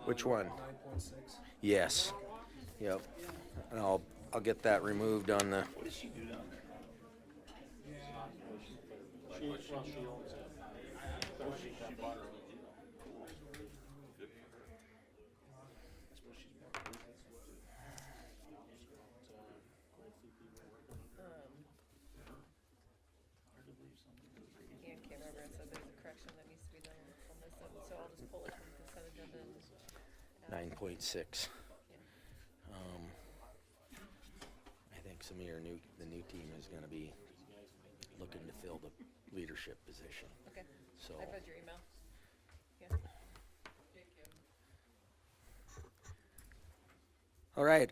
Which one? 9.6. Yes. Yep. And I'll get that removed on the. What does she do down there? She owns it. She bought her own deal. Cool. Good for her. That's what she's been doing. Hard to believe something goes right in. Ian came over and said there's a correction that needs to be done on this, and so I'll just pull it from the consent agenda and. 9.6. I think some of the new team is going to be looking to fill the leadership position. Okay, So, I've read your email. Yeah. all right,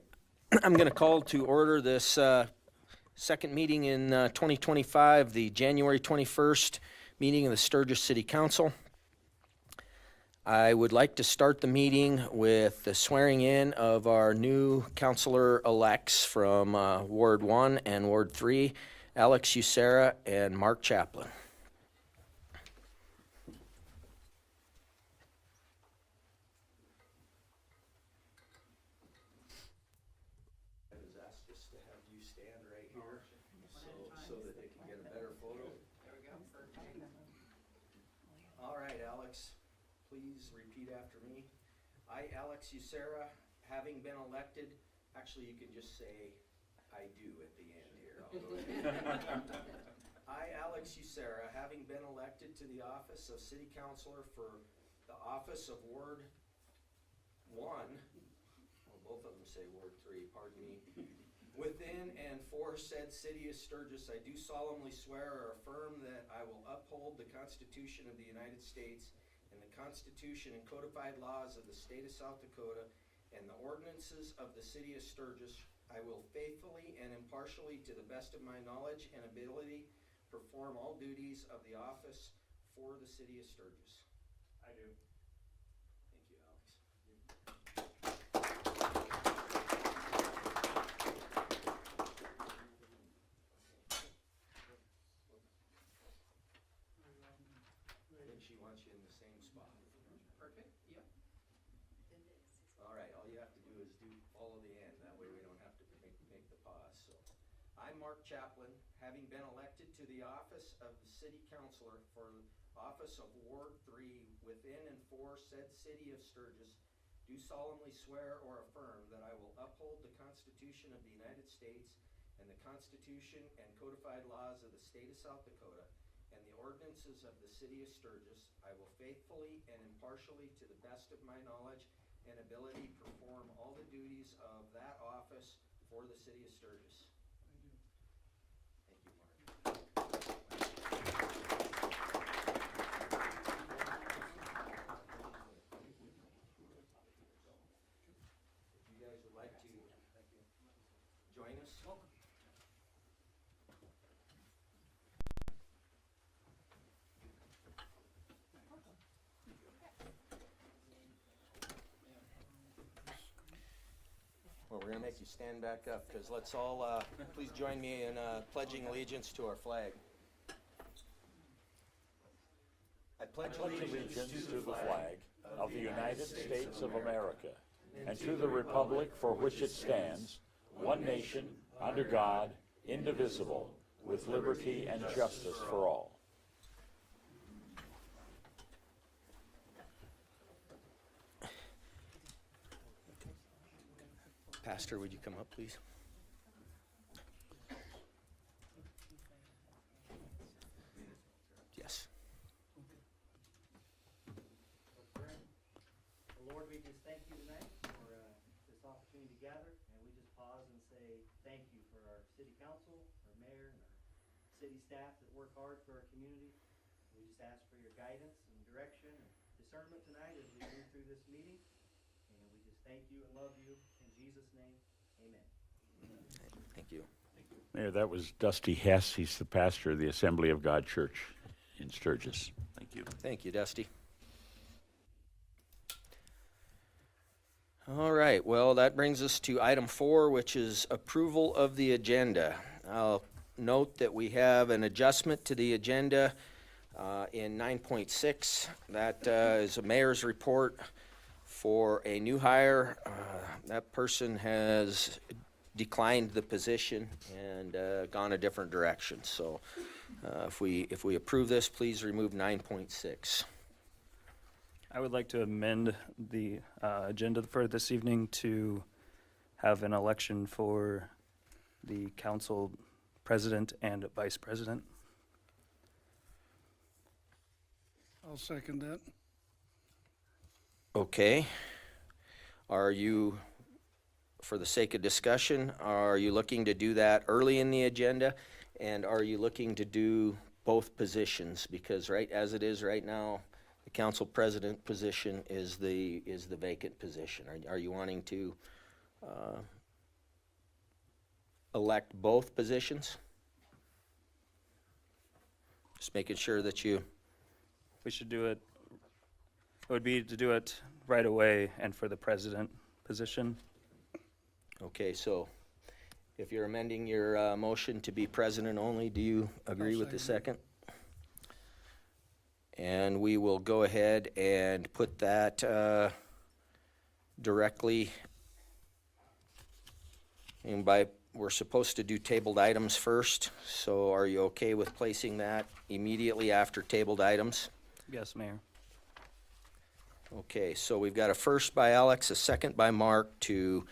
I'm going to call to order this second meeting in 2025, the January 21st meeting of the Sturgis City Council. I would like to start the meeting with the swearing in of our new councilor-elects from Ward 1 and Ward 3, Alex Usera and Mark Chaplin. I was asked just to have you stand right here so that they can get a better photo. There we go. All right, Alex. Please repeat after me. I, Alex Usera, having been elected, actually you can just say, I do at the end here. I'll go ahead. I, Alex Usera, having been elected to the office of City Councilor for the office of Ward 1, well, both of them say Ward 3, pardon me, within and for said City of Sturgis, I do solemnly swear or affirm that I will uphold the Constitution of the United States and the Constitution and codified laws of the state of South Dakota and the ordinances of the city of Sturgis. I will faithfully and impartially, to the best of my knowledge and ability, perform all duties of the office for the city of Sturgis. I do. Thank you, Alex. I think she wants you in the same spot. Perfect, yep. All right, all you have to do is follow the end, that way we don't have to make the pause, so. I'm Mark Chaplin, having been elected to the office of the city councilor for the office of Ward 3 within and for said city of Sturgis, do solemnly swear or affirm that I will uphold the Constitution of the United States and the Constitution and codified laws of the state of South Dakota and the ordinances of the city of Sturgis. I will faithfully and impartially, to the best of my knowledge and ability, perform all the duties of that office for the city of Sturgis. Thank you, Mark. If you guys would like to join us. Well, we're going to make you stand back up, because let's all please join me in pledging allegiance to our flag. I pledge allegiance to the flag of the United States of America and to the republic for which it stands, one nation, under God, indivisible, with liberty and justice for all. Pastor, would you come up, please? Yes. Lord, we just thank you tonight for this opportunity to gather, and we just pause and say thank you for our city council, our mayor, and our city staff that work hard for our community. We just ask for your guidance and direction and discernment tonight as we move through this meeting, and we just thank you and love you. In Jesus' name, amen. Thank you. Mayor, that was Dusty Hess. He's the pastor of the Assembly of God Church in Sturgis. Thank you. Thank you, Dusty. All right, well, that brings us to item 4, which is approval of the agenda. I'll note that we have an adjustment to the agenda in 9.6. That is a mayor's report for a new hire. That person has declined the position and gone a different direction. So if we approve this, please remove 9.6. I would like to amend the agenda for this evening to have an election for the council president and vice president. I'll second that. Okay. Are you, for the sake of discussion, are you looking to do that early in the agenda? And are you looking to do both positions? Because right as it is right now, the council president position is the vacant position. Are you wanting to elect both positions? Just making sure that you, We should do it, it would be to do it right away and for the president position. okay, so if you're amending your motion to be president only, do you agree with the second? And we will go ahead and put that directly. And we're supposed to do tabled items first, so are you okay with placing that immediately after tabled items? Yes, Mayor. Okay, so we've got a first by Alex, a second by Mark to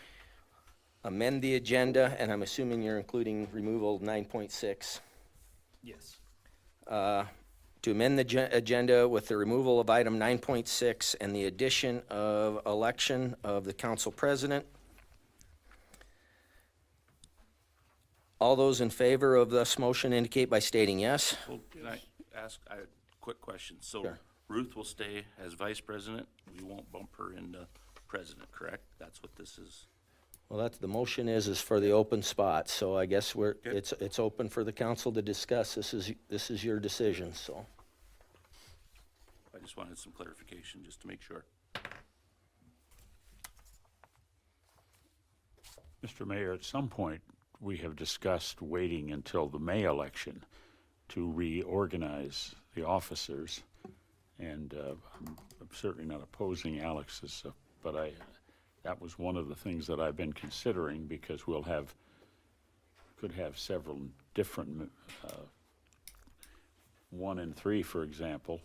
amend the agenda, and I'm assuming you're including removal of 9.6. Yes. To amend the agenda with the removal of item 9.6 and the addition of election of the council president. All those in favor of this motion indicate by stating yes. Well, can I ask a quick question? So Sure. Ruth will stay as vice president. We won't bump her into president, correct? That's what this is. Well, that's, the motion is for the open spot, so I guess Okay. it's open for the council to discuss. This is your decision, so. I just wanted some clarification, just to make sure. Mr. Mayor, at some point, we have discussed waiting until the May election to reorganize the officers. And I'm certainly not opposing Alex's, but that was one of the things that I've been considering, because could have several different, 1 and 3, for example.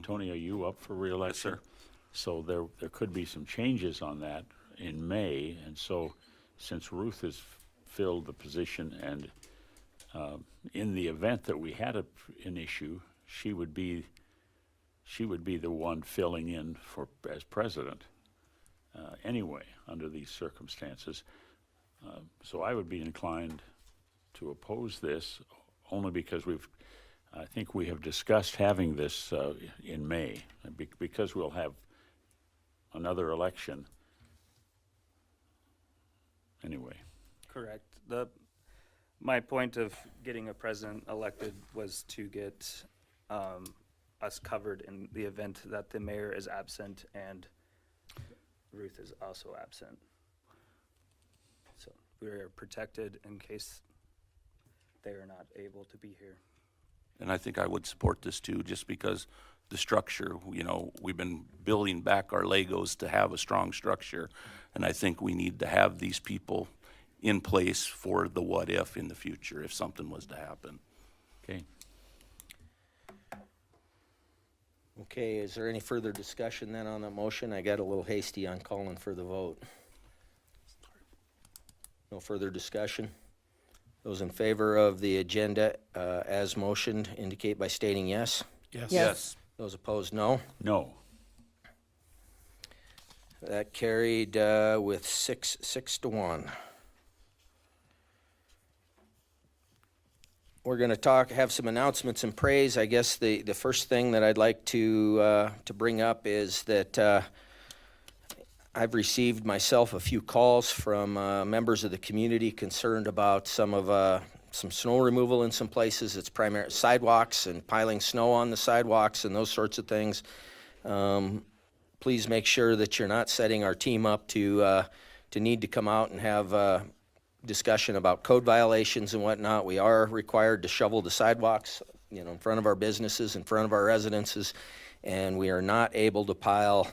Tony, are you up for reelection? Yes, sir. So there could be some changes on that in May, and so since Ruth has filled the position, and in the event that we had an issue, she would be the one filling in as president anyway under these circumstances. So I would be inclined to oppose this, only because I think we have discussed having this in May, because we'll have another election anyway. Correct. My point of getting a president elected was to get us covered in the event that the mayor is absent and Ruth is also absent. So we are protected in case they are not able to be here. And I think I would support this too, just because the structure, we've been building back our Legos to have a strong structure. And I think we need to have these people in place for the what if in the future, if something was to happen. Okay. Okay, is there any further discussion then on the motion? I got a little hasty on calling for the vote. No further discussion? Those in favor of the agenda as motioned indicate by stating yes. Yes. Those opposed, no. No. That carried with 6 to 1. We're going to have some announcements and praise. I guess the first thing that I'd like to bring up is that I've received myself a few calls from members of the community concerned about some snow removal in some places. It's primarily sidewalks and piling snow on the sidewalks and those sorts of things. Please make sure that you're not setting our team up to need to come out and have discussion about code violations and whatnot. We are required to shovel the sidewalks, in front of our businesses, in front of our residences, and we are not able to pile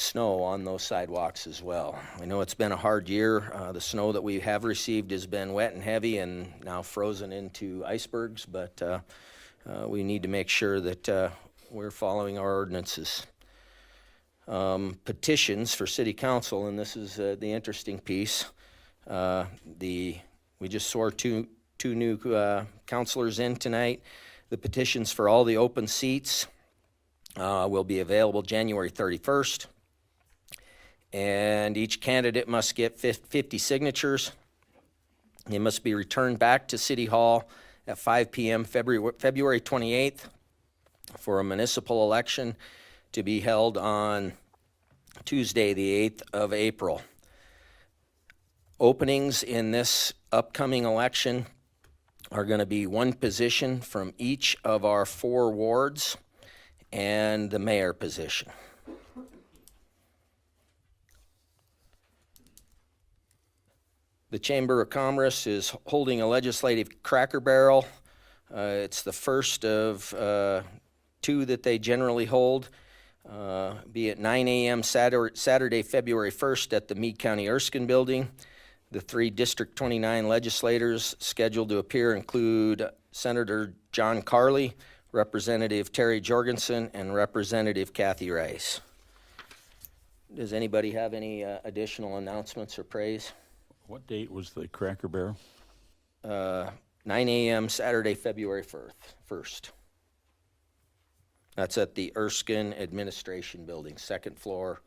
snow on those sidewalks as well. I know it's been a hard year. The snow that we have received has been wet and heavy and now frozen into icebergs, but we need to make sure that we're following our ordinances. Petitions for city council, and this is the interesting piece. We just swore two new counselors in tonight. The petitions for all the open seats will be available January 31st. And each candidate must get 50 signatures. They must be returned back to City Hall at 5 p.m. February 28th for a municipal election to be held on Tuesday, the 8th of April. Openings in this upcoming election are going to be one position from each of our 4 wards and the mayor position. The Chamber of Commerce is holding a legislative Cracker Barrel. It's the first of 2 that they generally hold. Be at 9 a.m. Saturday, February 1st at the Meade County Erskine Building. The 3 District 29 legislators scheduled to appear include Senator John Carley, Representative Terry Jorgensen, and Representative Kathy Rice. Does anybody have any additional announcements or praise? What date was the Cracker Barrel? 9 a.m. Saturday, February 1st. That's at the Erskine Administration Building, 2nd floor,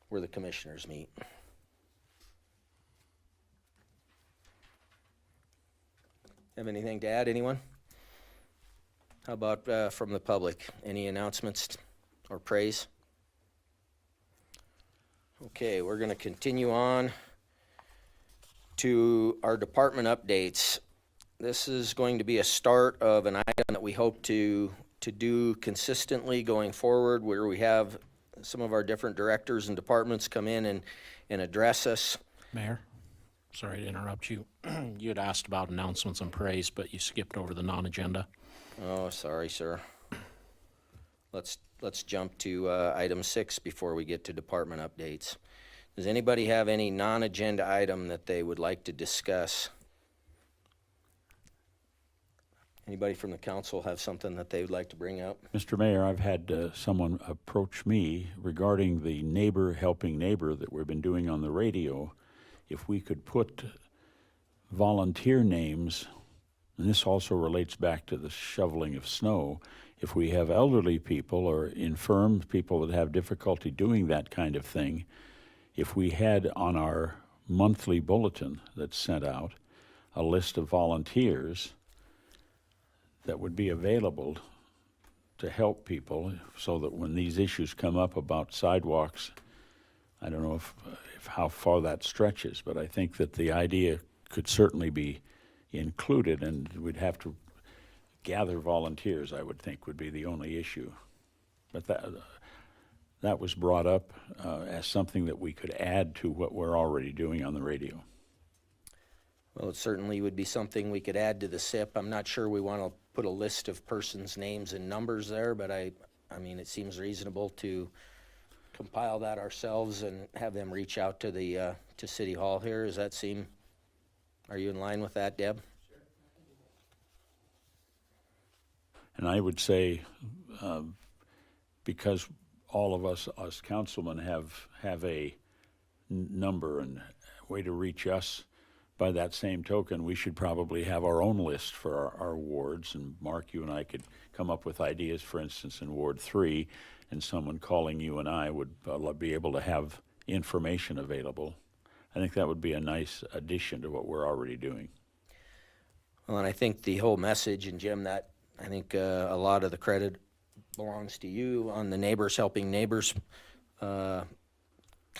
where the commissioners meet. Have anything to add, anyone? How about from the public? Any announcements or praise? Okay, we're going to continue on to our department updates. This is going to be a start of an item that we hope to do consistently going forward, where we have some of our different directors and departments come in and address us. Mayor, sorry to interrupt you. You had asked about announcements and praise, but you skipped over the non-agenda. Oh, sorry, sir. Let's jump to item 6 before we get to department updates. Does anybody have any non-agenda item that they would like to discuss? Anybody from the council have something that they would like to bring up? Mr. Mayor, I've had someone approach me regarding the neighbor helping neighbor that we've been doing on the radio. If we could put volunteer names, and this also relates back to the shoveling of snow, if we have elderly people or infirm people that have difficulty doing that kind of thing, if we had on our monthly bulletin that's sent out a list of volunteers that would be available to help people, so that when these issues come up about sidewalks, I don't know if how far that stretches, but I think that the idea could certainly be included, and we'd have to gather volunteers, I would think, would be the only issue. But that was brought up as something that we could add to what we're already doing on the radio. Well, it certainly would be something we could add to the SIP. I'm not sure we want to put a list of persons' names and numbers there, but I mean, it seems reasonable to compile that ourselves and have them reach out to the to City Hall here. Does that seem, are you in line with that, Deb? And I would say, because all of us as councilmen have a number and way to reach us, by that same token, we should probably have our own list for our wards. And Mark, you and I could come up with ideas, for instance, in Ward 3, and someone calling you and I would be able to have information available. I think that would be a nice addition to what we're already doing. Well, and I think the whole message, and Jim, that I think a lot of the credit belongs to you on the Neighbors Helping Neighbors kind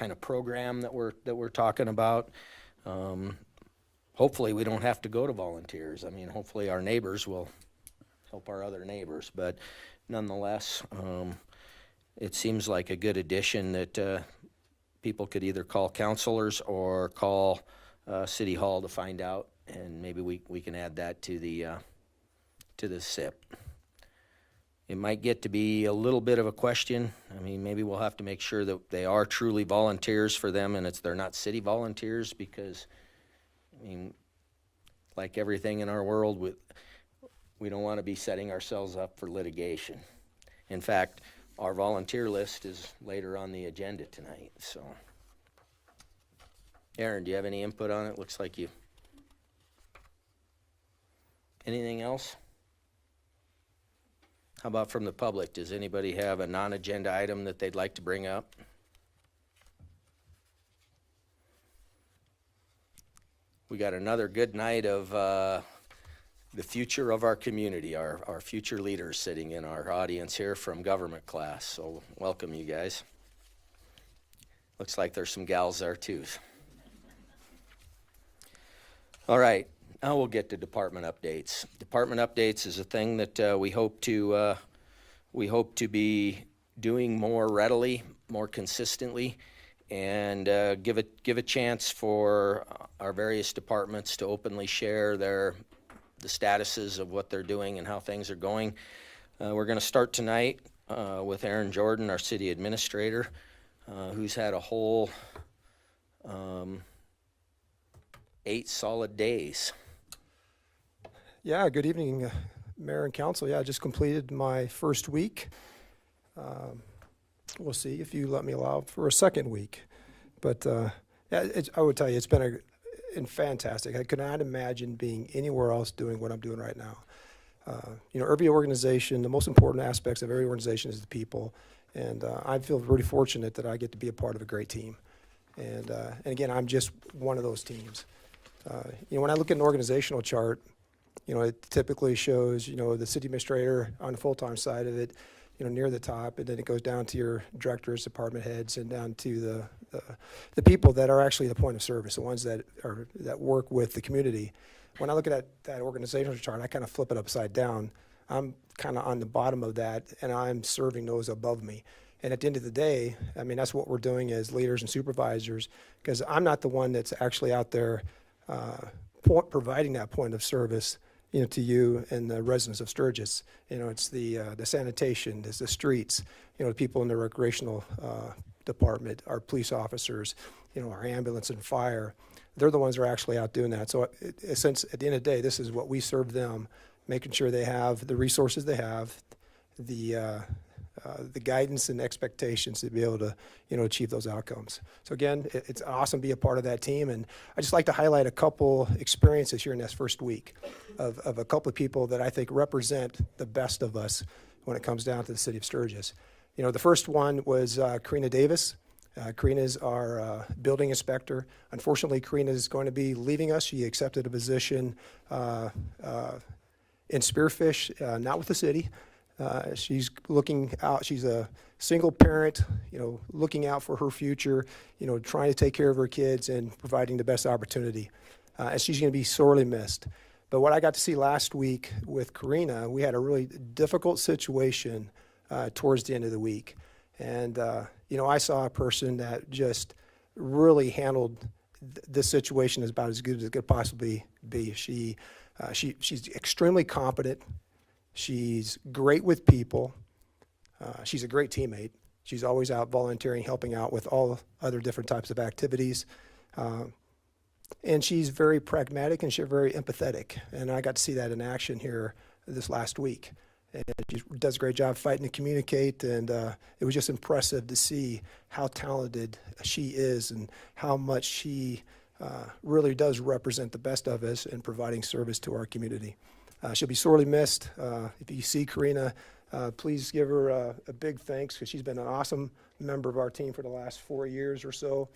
of program that we're talking about. Hopefully we don't have to go to volunteers. I mean, hopefully our neighbors will help our other neighbors, but nonetheless, it seems like a good addition that people could either call counselors or call City Hall to find out, and maybe we can add that to the SIP. It might get to be a little bit of a question. I mean, maybe we'll have to make sure that they are truly volunteers for them and they're not city volunteers, because, I mean, like everything in our world, we don't want to be setting ourselves up for litigation. In fact, our volunteer list is later on the agenda tonight, so. Aaron, do you have any input on it? Looks like you. Anything else? How about from the public? Does anybody have a non-agenda item that they'd like to bring up? We got another good night of the future of our community, our future leaders sitting in our audience here from government class. So welcome, you guys. Looks like there's some gals there too. All right. Now we'll get to department updates. Department updates is a thing that we hope to be doing more readily, more consistently, and give a chance for our various departments to openly share the statuses of what they're doing and how things are going. We're going to start tonight with Aaron Jordan, our city administrator, who's had a whole 8 solid days. Yeah, good evening, Mayor and Council. Yeah, I just completed my first week. We'll see if you let me allow for a second week. But yeah, I would tell you, it's been fantastic. I could not imagine being anywhere else doing what I'm doing right now. You know, every organization, the most important aspects of every organization is the people. And I feel really fortunate that I get to be a part of a great team. And again, I'm just one of those teams. You know, when I look at an organizational chart, you know, it typically shows, you know, the city administrator on the full-time side of it, you know, near the top, and then it goes down to your directors, department heads, and down to the people that are actually the point of service, the ones that work with the community. When I look at that organizational chart, I kind of flip it upside down. I'm kind of on the bottom of that, and I'm serving those above me. And at the end of the day, I mean, that's what we're doing as leaders and supervisors, because I'm not the one that's actually out there providing that point of service, you know, to you and the residents of Sturgis. You know, it's the sanitation, it's the streets, you know, the people in the recreational department, our police officers, you know, our ambulance and fire. They're the ones that are actually out doing that. So since at the end of the day, this is what we serve them, making sure they have the resources they have, the guidance and expectations to be able to, you know, achieve those outcomes. So again, it's awesome to be a part of that team, and I just like to highlight a couple experiences here in this first week of a couple of people that I think represent the best of us when it comes down to the city of Sturgis. You know, the first one was Karina Davis. Karina's our building inspector. Unfortunately, Karina is going to be leaving us. She accepted a position in Spearfish, not with the city. She's looking out, she's a single parent, you know, looking out for her future, you know, trying to take care of her kids and providing the best opportunity. And she's going to be sorely missed. But what I got to see last week with Karina, we had a really difficult situation towards the end of the week. And, you know, I saw a person that just really handled this situation about as good as it could possibly be. She's extremely competent. She's great with people. She's a great teammate. She's always out volunteering, helping out with all other different types of activities. And she's very pragmatic and she's very empathetic. And I got to see that in action here this last week. And she does a great job fighting to communicate. And it was just impressive to see how talented she is and how much she really does represent the best of us in providing service to our community. She'll be sorely missed. If you see Karina, please give her a big thanks, because she's been an awesome member of our team for the last 4 years or so.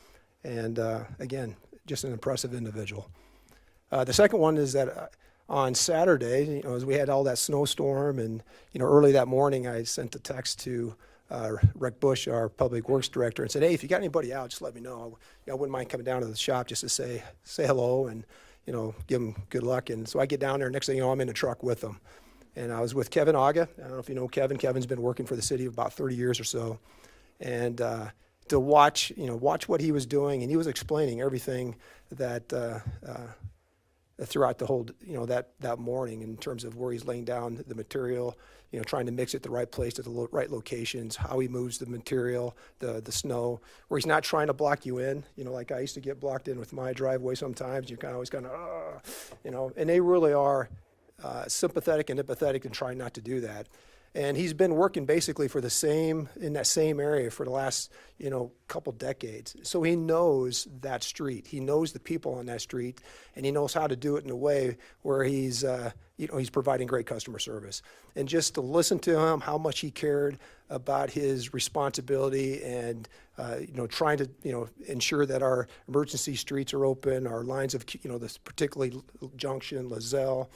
And again, just an impressive individual. The second one is that on Saturday, you know, as we had all that snowstorm, and you know, early that morning, I sent a text to Rick Bush, our public works director, and said, "Hey, if you got anybody out, just let me know. I wouldn't mind coming down to the shop just to say hello and, you know, give them good luck." And so I get down there, next thing you know, I'm in a truck with them. And I was with Kevin Aga. I don't know if you know Kevin. Kevin's been working for the city about 30 years or so. And to watch what he was doing, and he was explaining everything that throughout the whole, that morning in terms of where he's laying down the material, trying to mix it the right place at the right locations, how he moves the material, the snow, where he's not trying to block you in, like I used to get blocked in with my driveway sometimes. You're always and they really are sympathetic and empathetic and trying not to do that. And he's been working basically in that same area for the last, couple decades. So he knows that street. He knows the people on that street, and he knows how to do it in a way where he's providing great customer service. And just to listen to him, how much he cared about his responsibility and, trying to, ensure that our emergency streets are open, our lines of, this particularly Junction, Lozelle,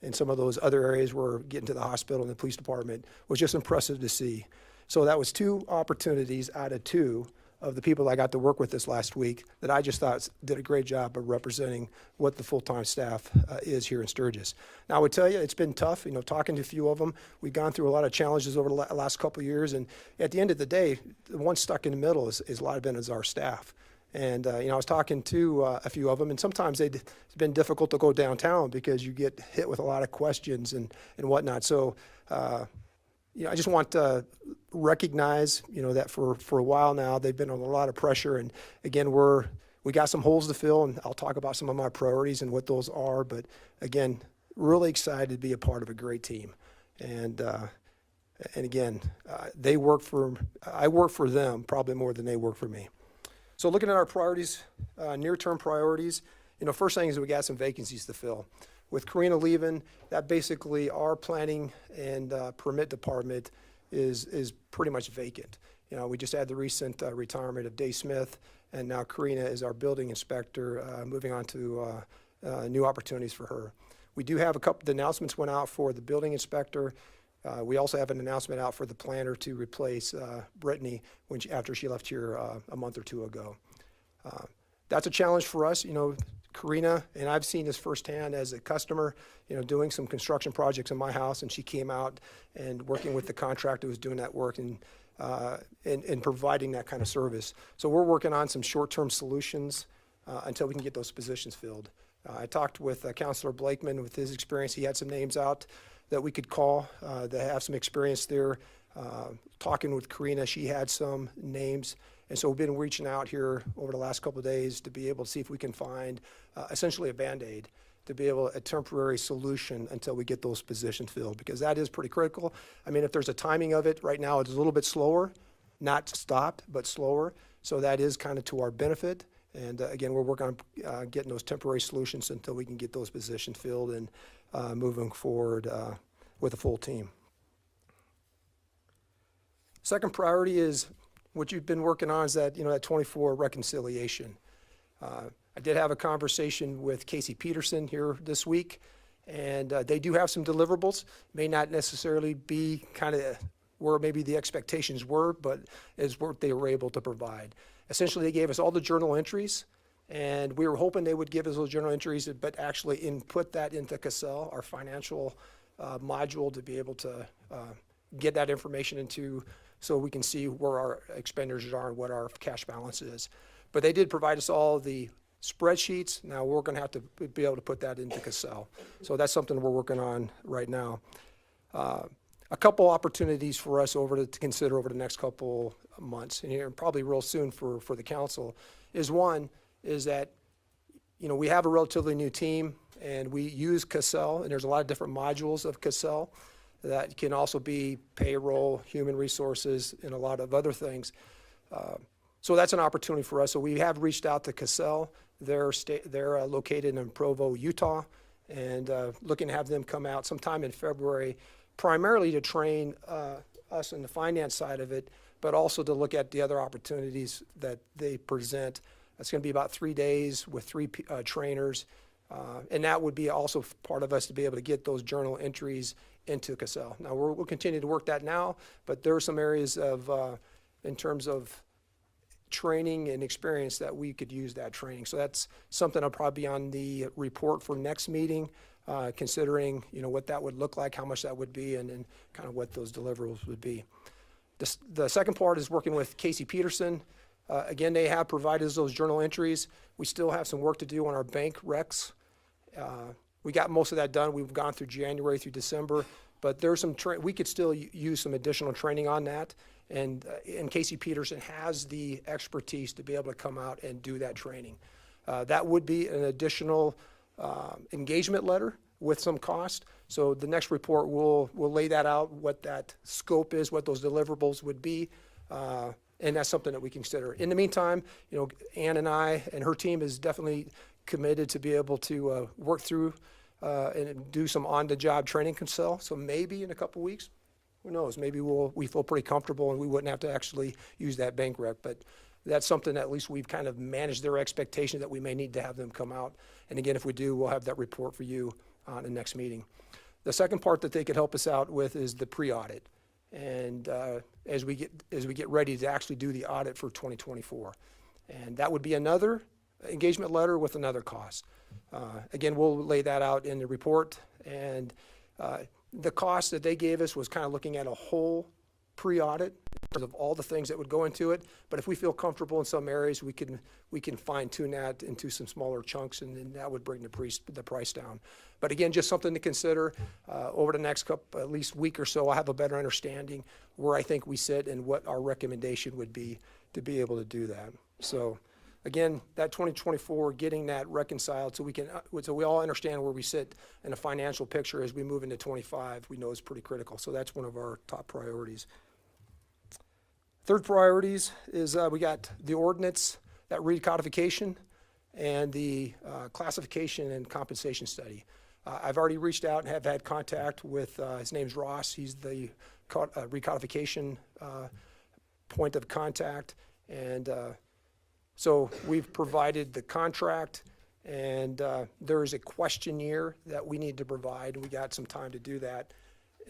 and some of those other areas where getting to the hospital and the police department was just impressive to see. So that was 2 opportunities out of 2 of the people I got to work with this last week that I just thought did a great job of representing what the full-time staff is here in Sturgis. Now, I would tell you, it's been tough, talking to a few of them. We've gone through a lot of challenges over the last couple of years, and at the end of the day, the one stuck in the middle is a lot of it is our staff. And, I was talking to a few of them, and sometimes it's been difficult to go downtown because you get hit with a lot of questions and whatnot. So, I just want to recognize, that for a while now, they've been under a lot of pressure. And again, we got some holes to fill, and I'll talk about some of my priorities and what those are. But again, really excited to be a part of a great team. And again, I work for them probably more than they work for me. So looking at our priorities, near-term priorities, first thing is we got some vacancies to fill. With Karina leaving, that basically our planning and permit department is pretty much vacant. We just had the recent retirement of Dave Smith, and now Karina is our building inspector, moving on to new opportunities for her. We do have the announcements went out for the building inspector. We also have an announcement out for the planner to replace Brittany after she left here a month or 2 ago. That's a challenge for us, Karina, and I've seen this firsthand as a customer, doing some construction projects in my house, and she came out and working with the contractor who was doing that work and providing that kind of service. So we're working on some short-term solutions until we can get those positions filled. I talked with Councilor Blakeman with his experience. He had some names out that we could call that have some experience there. Talking with Karina, she had some names. And so we've been reaching out here over the last couple of days to be able to see if we can find essentially a Band-Aid to be able a temporary solution until we get those positions filled, because that is pretty critical. I mean, if there's a timing of it, right now it's a little bit slower, not stopped, but slower. So that is kind of to our benefit. And again, we're working on getting those temporary solutions until we can get those positions filled and moving forward with a full team. Second priority is what you've been working on is that, that 24 reconciliation. I did have a conversation with Casey Peterson here this week, and they do have some deliverables. May not necessarily be kind of where maybe the expectations were, but is what they were able to provide. Essentially, they gave us all the journal entries, and we were hoping they would give us those journal entries, but actually input that into Cassell, our financial module, to be able to get that information into so we can see where our expenditures are and what our cash balance is. But they did provide us all the spreadsheets. Now we're going to have to be able to put that into Cassell. So that's something we're working on right now. A couple opportunities for us to consider over the next couple months, and here probably real soon for the council, is that we have a relatively new team, and we use Cassell, and there's a lot of different modules of Cassell that can also be payroll, human resources, and a lot of other things. So that's an opportunity for us. So we have reached out to Cassell. They're located in Provo, Utah, and looking to have them come out sometime in February, primarily to train us in the finance side of it, but also to look at the other opportunities that they present. It's going to be about 3 days with 3 trainers, and that would be also part of us to be able to get those journal entries into Cassell. Now, we'll continue to work that now, but there are some areas of, in terms of training and experience, that we could use that training. So that's something I'll probably be on the report for next meeting, considering what that would look like, how much that would be, and kind of what those deliverables would be. The second part is working with Casey Peterson. Again, they have provided us those journal entries. We still have some work to do on our bank recs, We got most of that done. We've gone through January through December, but there's some we could still use some additional training on that. And Casey Peterson has the expertise to be able to come out and do that training. That would be an additional engagement letter with some cost. So the next report will lay that out, what that scope is, what those deliverables would be. And that's something that we can consider. In the meantime, Ann and I and her team is definitely committed to be able to work through and do some on-the-job training consult. So maybe in a couple weeks, who knows, maybe we feel pretty comfortable and we wouldn't have to actually use that bank rec. But that's something that at least we've kind of managed their expectation that we may need to have them come out. And again, if we do, we'll have that report for you on the next meeting. The second part that they could help us out with is the pre-audit. And as we get ready to actually do the audit for 2024. And that would be another engagement letter with another cost. Again, we'll lay that out in the report. And the cost that they gave us was kind of looking at a whole pre-audit in terms of all the things that would go into it. But if we feel comfortable in some areas, we can fine tune that into some smaller chunks, and then that would bring the price down. But again, just something to consider over the next at least week or so. I'll have a better understanding where I think we sit and what our recommendation would be to be able to do that. So again, that 2024, getting that reconciled so we all understand where we sit in a financial picture as we move into 25, we know is pretty critical. So that's one of our top priorities. Third priorities is we got the ordinance, that recodification, and the classification and compensation study. I've already reached out and have had contact with, his name's Ross. He's the recodification point of contact. And so we've provided the contract, and there is a questionnaire that we need to provide. We got some time to do that.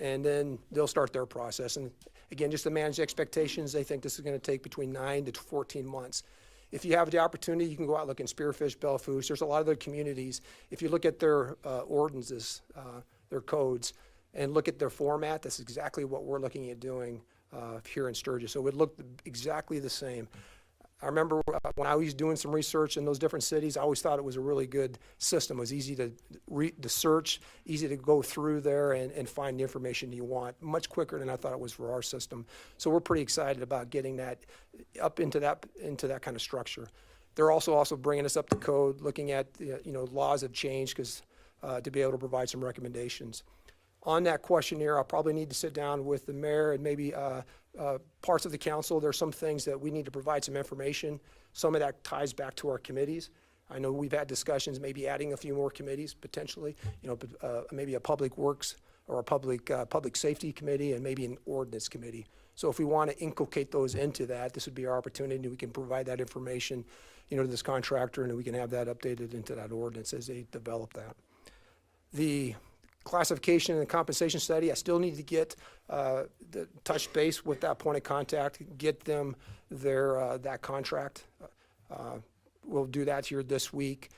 And then they'll start their process. And again, just to manage expectations, they think this is going to take between 9 to 14 months. If you have the opportunity, you can go out and look in Spearfish, Bellefoos. There's a lot of other communities. If you look at their ordinances, their codes, and look at their format, that's exactly what we're looking at doing here in Sturgis. So it would look exactly the same. I remember when I was doing some research in those different cities, I always thought it was a really good system. It was easy to search, easy to go through there and find the information you want, much quicker than I thought it was for our system. So we're pretty excited about getting that up into that kind of structure. They're also bringing us up to code, looking at laws have changed because to be able to provide some recommendations. On that questionnaire, I'll probably need to sit down with the mayor and maybe parts of the council. There's some things that we need to provide some information. Some of that ties back to our committees. I know we've had discussions, maybe adding a few more committees potentially, maybe a public works or a public safety committee and maybe an ordinance committee. So if we want to inculcate those into that, this would be our opportunity. We can provide that information, to this contractor, and we can have that updated into that ordinance as they develop that. The classification and compensation study, I still need to get the touch base with that point of contact, get them that contract. We'll do that here this week.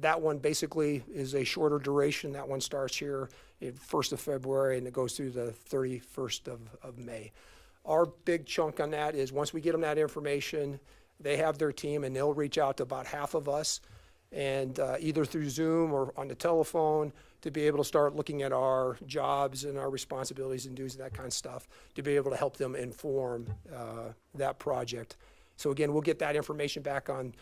That one basically is a shorter duration. That one starts here in 1st of February and it goes through the 31st of May. Our big chunk on that is once we get them that information, they have their team and they'll reach out to about half of us and either through Zoom or on the telephone to be able to start looking at our jobs and our responsibilities and duties and that kind of stuff to be able to help them inform that project. So again, we'll get that information back on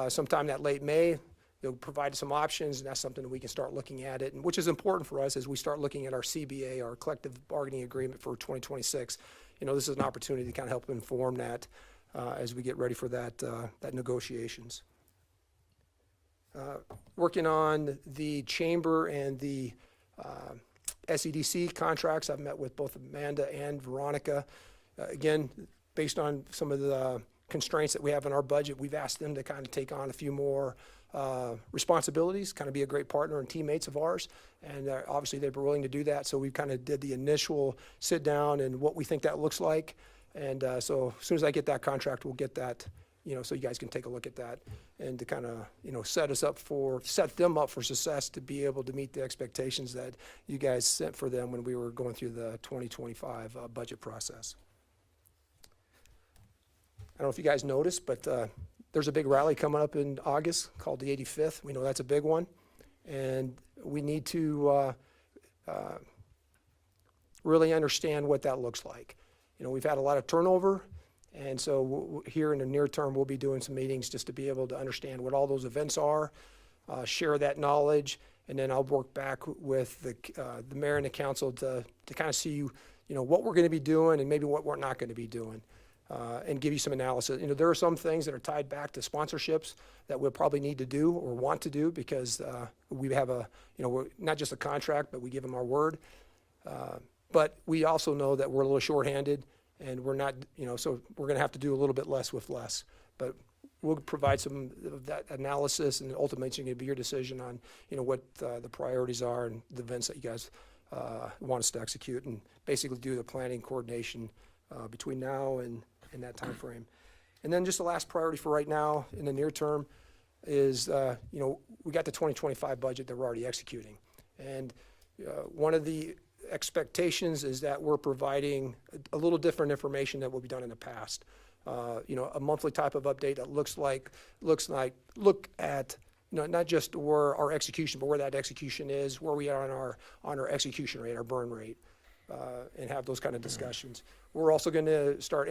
sometime that late May. They'll provide some options, and that's something that we can start looking at it, and which is important for us as we start looking at our CBA, our collective bargaining agreement for 2026. This is an opportunity to kind of help inform that as we get ready for that negotiations. Working on the chamber and the SEDC contracts. I've met with both Amanda and Veronica. Again, based on some of the constraints that we have in our budget, we've asked them to kind of take on a few more responsibilities, kind of be a great partner and teammates of ours. And obviously they were willing to do that. So we kind of did the initial sit down and what we think that looks like. And so as soon as I get that contract, we'll get that, so you guys can take a look at that and to kind of, set them up for success to be able to meet the expectations that you guys set for them when we were going through the 2025 budget process. I don't know if you guys noticed, but there's a big rally coming up in August called the 85th. We know that's a big one. And we need to really understand what that looks like. You know, we've had a lot of turnover, and so here in the near term, we'll be doing some meetings just to be able to understand what all those events are, share that knowledge, and then I'll work back with the mayor and the council to kind of see, you know, what we're going to be doing and maybe what we're not going to be doing, and give you some analysis. You know, there are some things that are tied back to sponsorships that we'll probably need to do or want to do because we have we're not just a contract, but we give them our word. But we also know that we're a little shorthanded, and we're not, so we're going to have to do a little bit less with less. But we'll provide some of that analysis, and ultimately it's going to be your decision on, what the priorities are and the events that you guys want us to execute, and basically do the planning coordination between now and that time frame. And then just the last priority for right now in the near term is, we got the 2025 budget that we're already executing. And one of the expectations is that we're providing a little different information than what we've done in the past. A monthly type of update that look at not just where our execution, but where that execution is, where we are on our execution rate, our burn rate, and have those kind of discussions. We're also going to start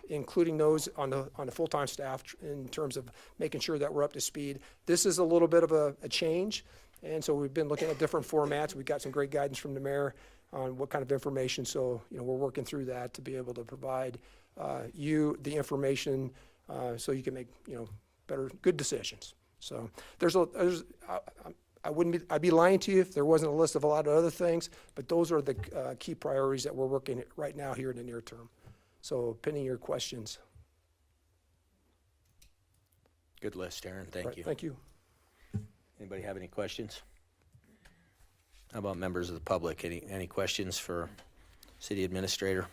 including those on the full-time staff in terms of making sure that we're up to speed. This is a little bit of a change. And so we've been looking at different formats. We've got some great guidance from the mayor on what kind of information. So, we're working through that to be able to provide you the information so you can make, good decisions. So I'd be lying to you if there wasn't a list of a lot of other things, but those are the key priorities that we're working right now here in the near term. So pending your questions. Good list, Aaron. Thank you. Thank you. Anybody have any questions? How about members of the public? Any questions for city administrator?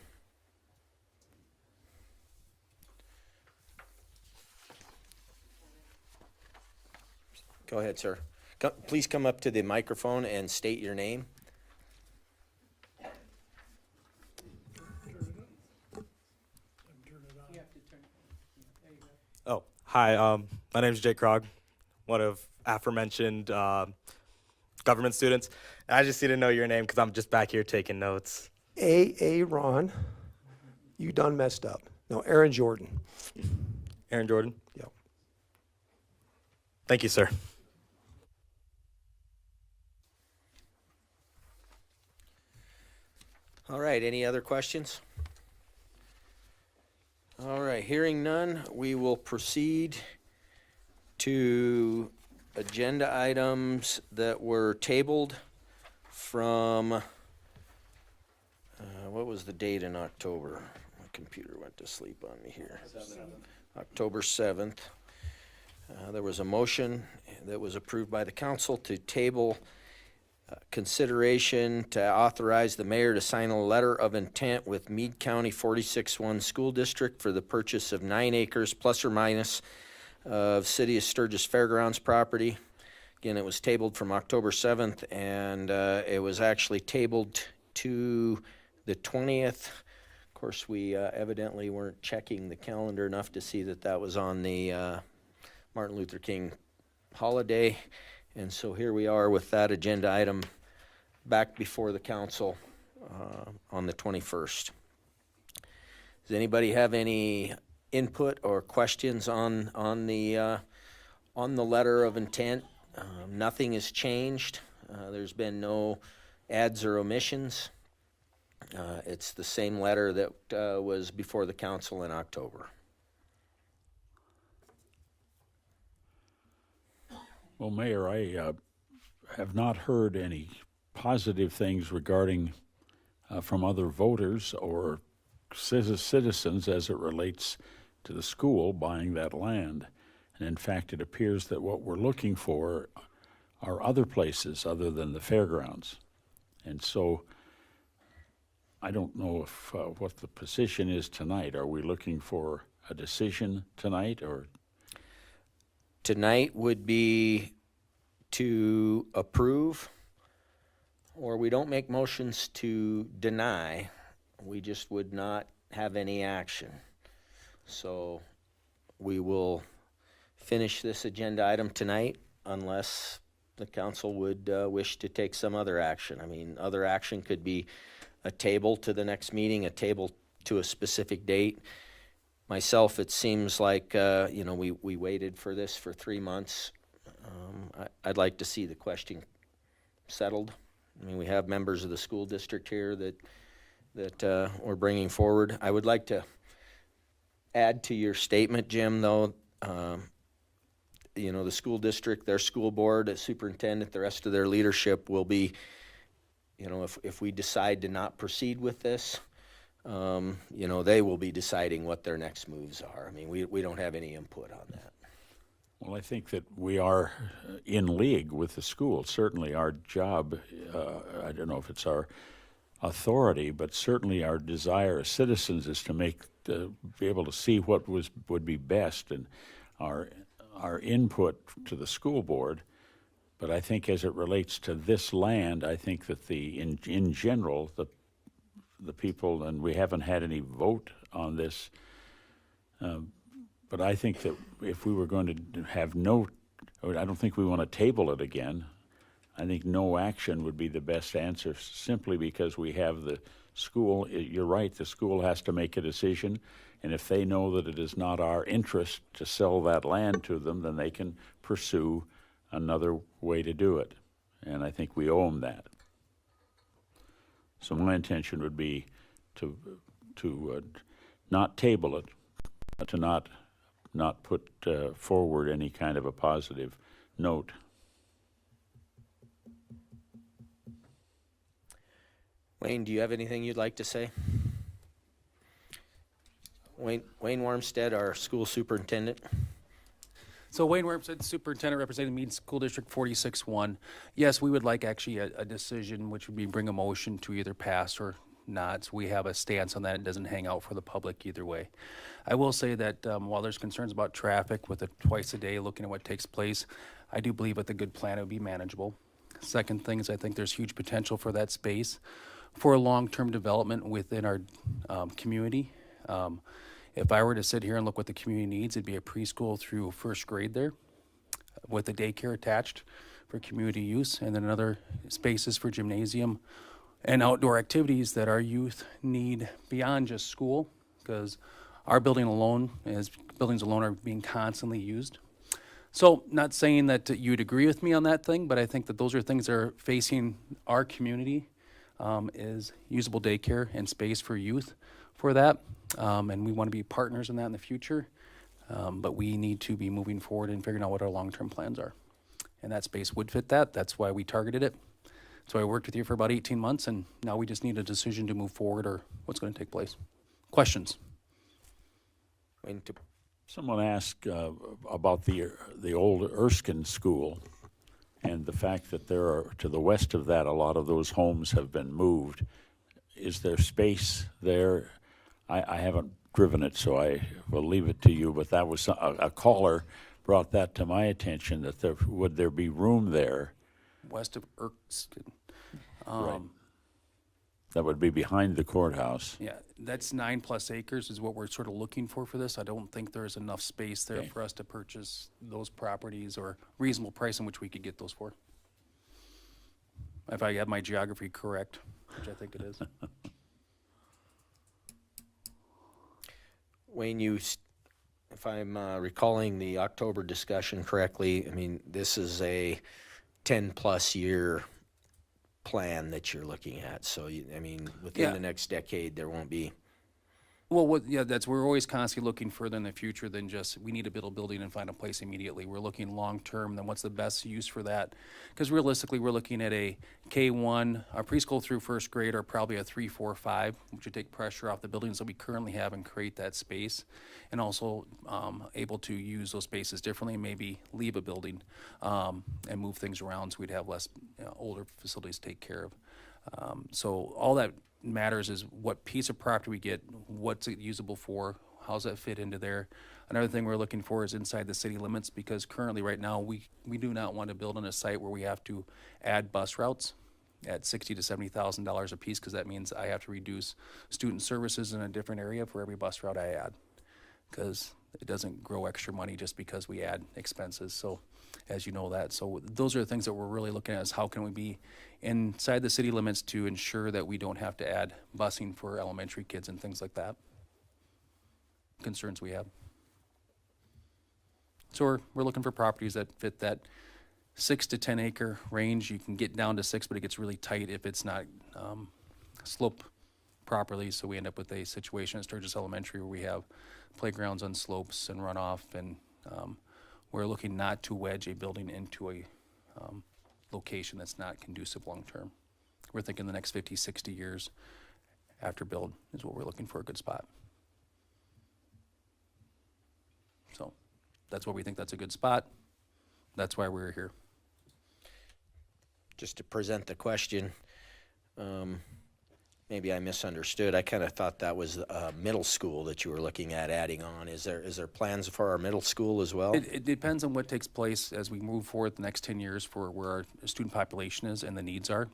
Go ahead, sir. Please come up to the microphone and state your name. Oh, hi. My name is Jake Krog, one of aforementioned government students. And I just need to know your name because I'm just back here taking notes. Ron, you done messed up. No, Aaron Jordan. Aaron Jordan? Yep. Thank you, sir. All right, any other questions? All right, hearing none, we will proceed to agenda items that were tabled from, what was the date in October? My computer went to sleep on me here. October 7th. There was a motion that was approved by the council to table consideration to authorize the mayor to sign a letter of intent with Meade County 46-1 School District for the purchase of 9 acres plus or minus of City of Sturgis Fairgrounds property. Again, it was tabled from October 7th, and it was actually tabled to the 20th. Of course, we evidently weren't checking the calendar enough to see that that was on the Martin Luther King holiday. And so here we are with that agenda item back before the council on the 21st. Does anybody have any input or questions on the letter of intent? Nothing has changed. There's been no adds or omissions. It's the same letter that was before the council in October. Well, Mayor, I have not heard any positive things regarding from other voters or citizens as it relates to the school buying that land. And in fact, it appears that what we're looking for are other places other than the fairgrounds. And so I don't know if what the position is tonight. Are we looking for a decision tonight, or? Tonight would be to approve, or we don't make motions to deny. We just would not have any action. So we will finish this agenda item tonight unless the council would wish to take some other action. I mean, other action could be a table to the next meeting, a table to a specific date. Myself, it seems like, you know, we waited for this for 3 months. I'd like to see the question settled. I mean, we have members of the school district here that we're bringing forward. I would like to add to your statement, Jim, though, you know, the school district, their school board, the superintendent, the rest of their leadership will be, you know, if we decide to not proceed with this, you know, they will be deciding what their next moves are. I mean, we don't have any input on that. Well, I think that we are in league with the school. Certainly our job, I don't know if it's our authority, but certainly our desire as citizens is to be able to see what would be best, and our input to the school board. But I think as it relates to this land, I think that in general, the people, and we haven't had any vote on this, but I think that if we were going to have I don't think we want to table it again. I think no action would be the best answer, simply because we have the school. You're right, the school has to make a decision, and if they know that it is not our interest to sell that land to them, then they can pursue another way to do it, and I think we owe them that. So my intention would be to not table it, to not put forward any kind of a positive note. Wayne, do you have anything you'd like to say? Wayne Wormstead, our school superintendent. So Wayne Wormstead, Superintendent representing Mead School District 46-1. Yes, we would like actually a decision, which would be bring a motion to either pass or not. So we have a stance on that. It doesn't hang out for the public either way. I will say that while there's concerns about traffic with it twice a day, looking at what takes place, I do believe with a good plan it would be manageable. Second thing is I think there's huge potential for that space for long-term development within our community. If I were to sit here and look what the community needs, it'd be a preschool through first grade there with a daycare attached for community use, and then another spaces for gymnasium and outdoor activities that our youth need beyond just school, because our buildings alone are being constantly used. So not saying that you'd agree with me on that thing, but I think that those are things that are facing our community, is usable daycare and space for youth for that. And we want to be partners in that in the future. But we need to be moving forward and figuring out what our long-term plans are. And that space would fit that. That's why we targeted it. So I worked with you for about 18 months, and now we just need a decision to move forward or what's going to take place. Questions? Someone asked about the old Erskine School and the fact that there are, to the west of that, a lot of those homes have been moved. Is there space there? I haven't driven it, so I will leave it to you, but that was a caller brought that to my attention, that would there be room there? West of Erskine. Right. That would be behind the courthouse. Yeah, that's 9+ acres is what we're sort of looking for this. I don't think there's enough space there for us to purchase those properties or reasonable price in which we could get those for. If I have my geography correct, which I think it is. Wayne, if I'm recalling the October discussion correctly, I mean, this is a 10+ year plan that you're looking at. So, within the next decade, there won't be. Well, we're always constantly looking further in the future than just we need to build a building and find a place immediately. We're looking long-term, then what's the best use for that? Because realistically, we're looking at a K-1, a preschool through first grade, or probably a 3, 4, 5, which would take pressure off the buildings that we currently have and create that space, and also able to use those spaces differently, maybe leave a building and move things around so we'd have less older facilities to take care of. So all that matters is what piece of property we get, what's it usable for, how's that fit into there. Another thing we're looking for is inside the city limits, because currently right now we do not want to build on a site where we have to add bus routes at $60,000 to $70,000 a piece, because that means I have to reduce student services in a different area for every bus route I add, because it doesn't grow extra money just because we add expenses. So, as you know that, so those are the things that we're really looking at is how can we be inside the city limits to ensure that we don't have to add busing for elementary kids and things like that. Concerns we have. So we're looking for properties that fit that 6 to 10 acre range. You can get down to 6, but it gets really tight if it's not sloped properly. So we end up with a situation at Sturgis Elementary where we have playgrounds on slopes and runoff, and we're looking not to wedge a building into a location that's not conducive long term. We're thinking the next 50, 60 years after build is what we're looking for, a good spot. So that's why we think that's a good spot. That's why we're here. Just to present the question, maybe I misunderstood. I kind of thought that was a middle school that you were looking at adding on. Is there plans for our middle school as well? It depends on what takes place as we move forward the next 10 years for where our student population is and the needs are.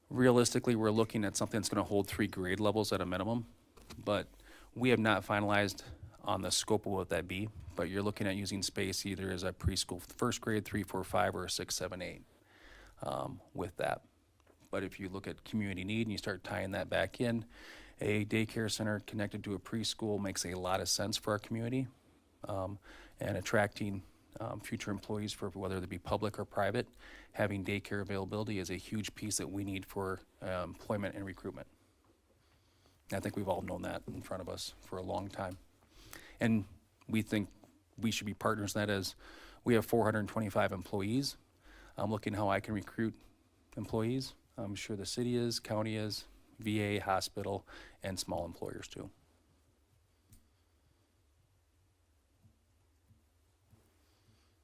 Realistically, we're looking at something that's going to hold 3 grade levels at a minimum, but we have not finalized on the scope of what that be. But you're looking at using space either as a preschool, first grade, 3, 4, 5, or a 6, 7, 8 with that. But if you look at community need and you start tying that back in, a daycare center connected to a preschool makes a lot of sense for our community, and attracting future employees for whether they be public or private. Having daycare availability is a huge piece that we need for employment and recruitment. I think we've all known that in front of us for a long time. And we think we should be partners in that as we have 425 employees. I'm looking how I can recruit employees. I'm sure the city is, county is, VA, hospital, and small employers too.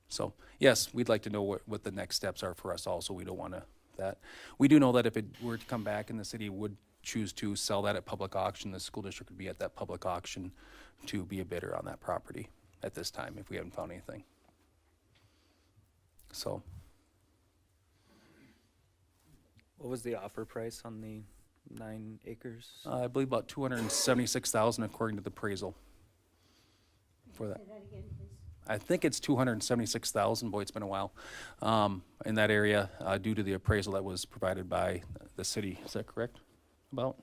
So, yes, we'd like to know what the next steps are for us also. We don't want to, that. We do know that if it were to come back and the city would choose to sell that at public auction, the school district would be at that public auction to be a bidder on that property at this time if we haven't found anything. So. What was the offer price on the 9 acres? I believe about $276,000 according to the appraisal for that. I think it's $276,000. Boy, it's been a while in that area due to the appraisal that was provided by the city. Is that correct? About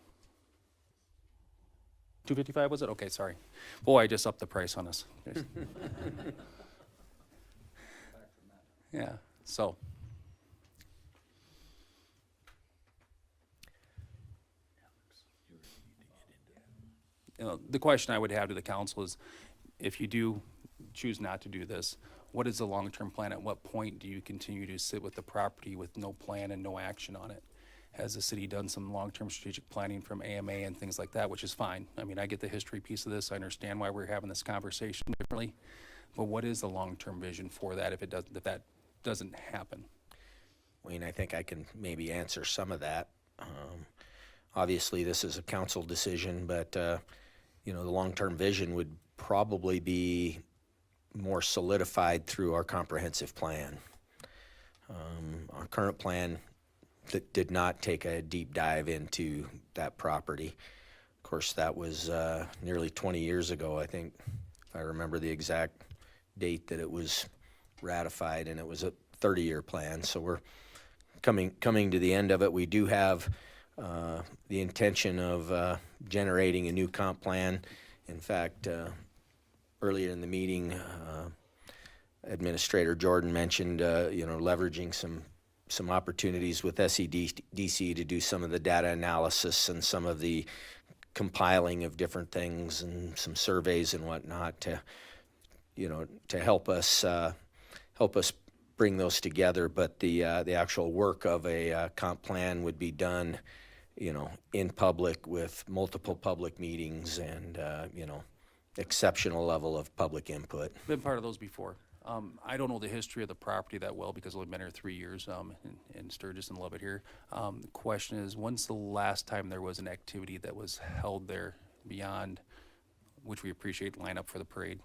255 was it? Okay, sorry. Boy, I just upped the price on us. Yeah. So. You know, the question I would have to the council is, if you do choose not to do this, what is the long-term plan? At what point do you continue to sit with the property with no plan and no action on it? Has the city done some long-term strategic planning from AMA and things like that, which is fine. I mean, I get the history piece of this. I understand why we're having this conversation differently. But what is the long-term vision for that if that doesn't happen? Wayne, I think I can maybe answer some of that. Obviously, this is a council decision, but you know, the long-term vision would probably be more solidified through our comprehensive plan. Our current plan did not take a deep dive into that property. Of course, that was nearly 20 years ago, I think, if I remember the exact date that it was ratified, and it was a 30-year plan. So we're coming to the end of it. We do have the intention of generating a new comp plan. In fact, earlier in the meeting, Administrator Jordan mentioned, you know, leveraging some opportunities with SEDC to do some of the data analysis and some of the compiling of different things and some surveys and whatnot to, you know, to help us bring those together. But the actual work of a comp plan would be done, you know, in public with multiple public meetings and, you know, exceptional level of public input. Been part of those before. I don't know the history of the property that well because I've been here 3 years in Sturgis and love it here. The question is, when's the last time there was an activity that was held there beyond, which we appreciate, line up for the parade?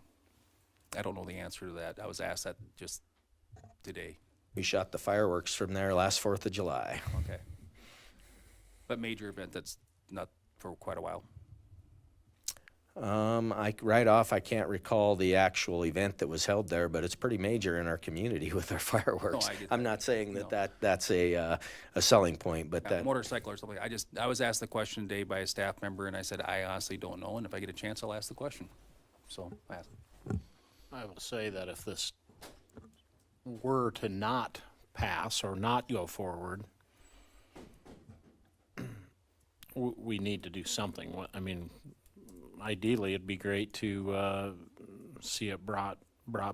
I don't know the answer to that. I was asked that just today. We shot the fireworks from there last 4th of July. Okay. But major event that's not for quite a while. Right off, I can't recall the actual event that was held there, but it's pretty major in our community with our fireworks. No, I get I'm that. not saying No. that's a selling point, but Yeah, that, motorcycle or something. I was asked the question today by a staff member, and I said, I honestly don't know, and if I get a chance, I'll ask the question. So, I asked. I will say that if this were to not pass or not go forward, we need to do something. I mean, ideally, it'd be great to see it brought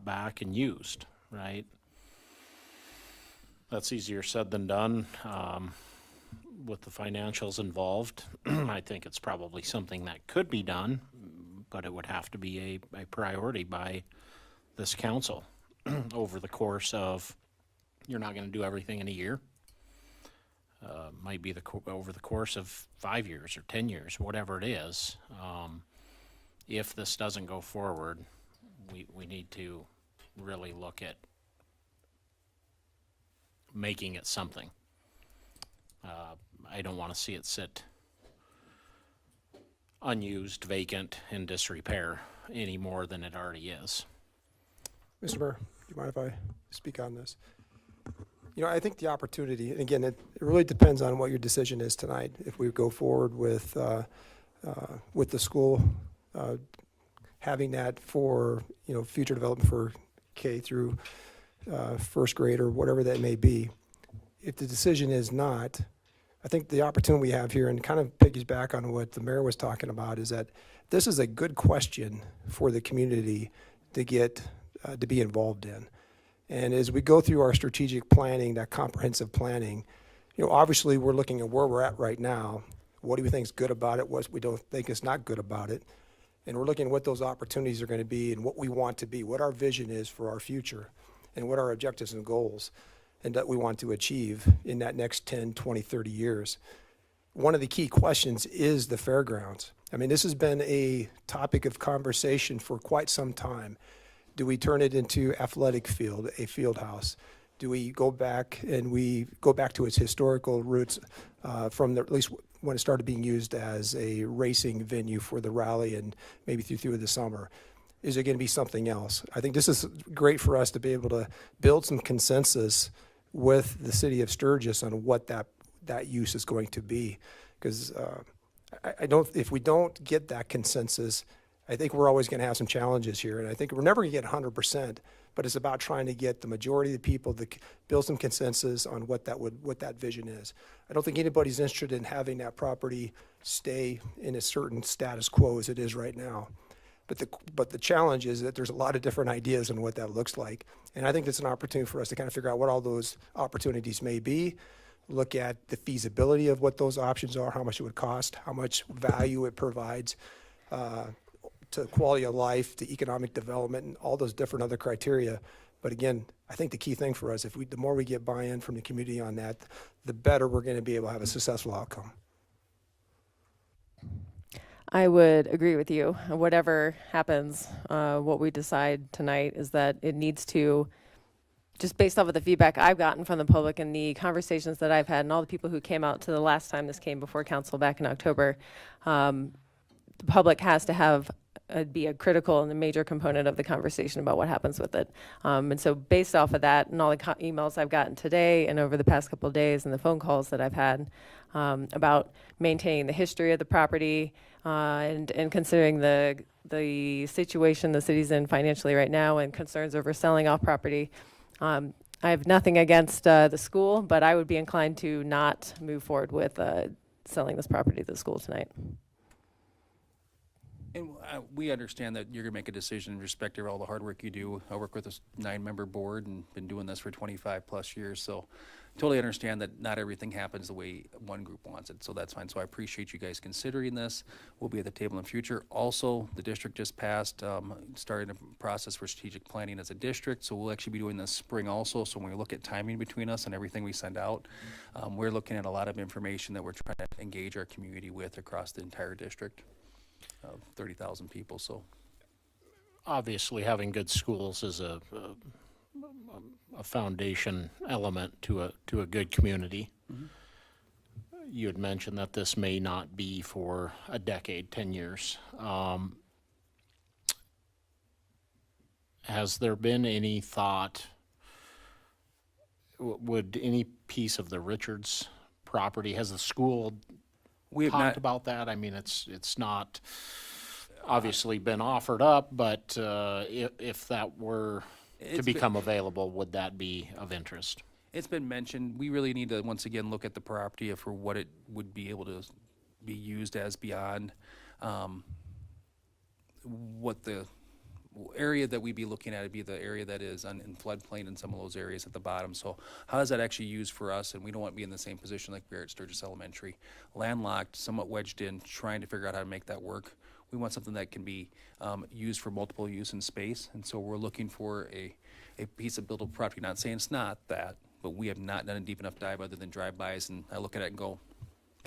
back and used, right? That's easier said than done. With the financials involved, I think it's probably something that could be done, but it would have to be a priority by this council over the course of, you're not going to do everything in a year. Might be over the course of 5 years or 10 years, whatever it is. If this doesn't go forward, we need to really look at making it something. I don't want to see it sit unused, vacant, in disrepair any more than it already is. Mr. Mayor, do you mind if I speak on this? You know, I think the opportunity, and again, it really depends on what your decision is tonight. If we go forward with the school, having that for, you know, future development for K through first grade or whatever that may be. If the decision is not, I think the opportunity we have here, and kind of piggyback on what the mayor was talking about, is that this is a good question for the community to get to be involved in. And as we go through our strategic planning, that comprehensive planning, you know, obviously we're looking at where we're at right now. What do we think is good about it? What we don't think is not good about it? And we're looking at what those opportunities are going to be and what we want to be, what our vision is for our future, and what our objectives and goals and that we want to achieve in that next 10, 20, 30 years. One of the key questions is the fairgrounds. I mean, this has been a topic of conversation for quite some time. Do we turn it into athletic field, a field house? Do we go back to its historical roots from at least when it started being used as a racing venue for the rally and maybe through the summer? Is it going to be something else? I think this is great for us to be able to build some consensus with the city of Sturgis on what that use is going to be. Because if we don't get that consensus, I think we're always going to have some challenges here. And I think we're never going to get 100%, but it's about trying to get the majority of the people to build some consensus on what that vision is. I don't think anybody's interested in having that property stay in a certain status quo as it is right now. But the challenge is that there's a lot of different ideas on what that looks like. And I think it's an opportunity for us to kind of figure out what all those opportunities may be, look at the feasibility of what those options are, how much it would cost, how much value it provides to quality of life, to economic development, and all those different other criteria. But again, I think the key thing for us, the more we get buy-in from the community on that, the better we're going to be able to have a successful outcome. I would agree with you. Whatever happens, what we decide tonight is that it needs to, just based off of the feedback I've gotten from the public and the conversations that I've had and all the people who came out to the last time this came before council back in October, the public has to have be a critical and a major component of the conversation about what happens with it. And so based off of that and all the emails I've gotten today and over the past couple of days and the phone calls that I've had about maintaining the history of the property and considering the situation the city's in financially right now and concerns over selling off property, I have nothing against the school, but I would be inclined to not move forward with selling this property to the school tonight. And we understand that you're going to make a decision in respect of all the hard work you do. I work with a 9-member board and been doing this for 25 plus years. So totally understand that not everything happens the way one group wants it. So that's fine. So I appreciate you guys considering this. We'll be at the table in the future. Also, the district just passed, starting a process for strategic planning as a district. So we'll actually be doing this spring also. So when we look at timing between us and everything we send out, we're looking at a lot of information that we're trying to engage our community with across the entire district. 30,000 people. So obviously having good schools is a foundation element to a good community. Mm-hmm. You had mentioned that this may not be for a decade, 10 years. has there been any thought, would any piece of the Richards property, has the school We have talked not, about that? I mean, it's not obviously been offered up, but if that were to It's been- become available, would that be of interest? it's been mentioned, we really need to, once again, look at the property for what it would be able to be used as beyond, what the area that we'd be looking at would be the area that is in floodplain in some of those areas at the bottom. So how is that actually used for us? And we don't want to be in the same position like we are at Sturgis Elementary. Landlocked, somewhat wedged in, trying to figure out how to make that work. We want something that can be used for multiple use in space. And so we're looking for a piece of buildable property. Not saying it's not that, but we have not done a deep enough dive other than drive-bys. And I look at it and go,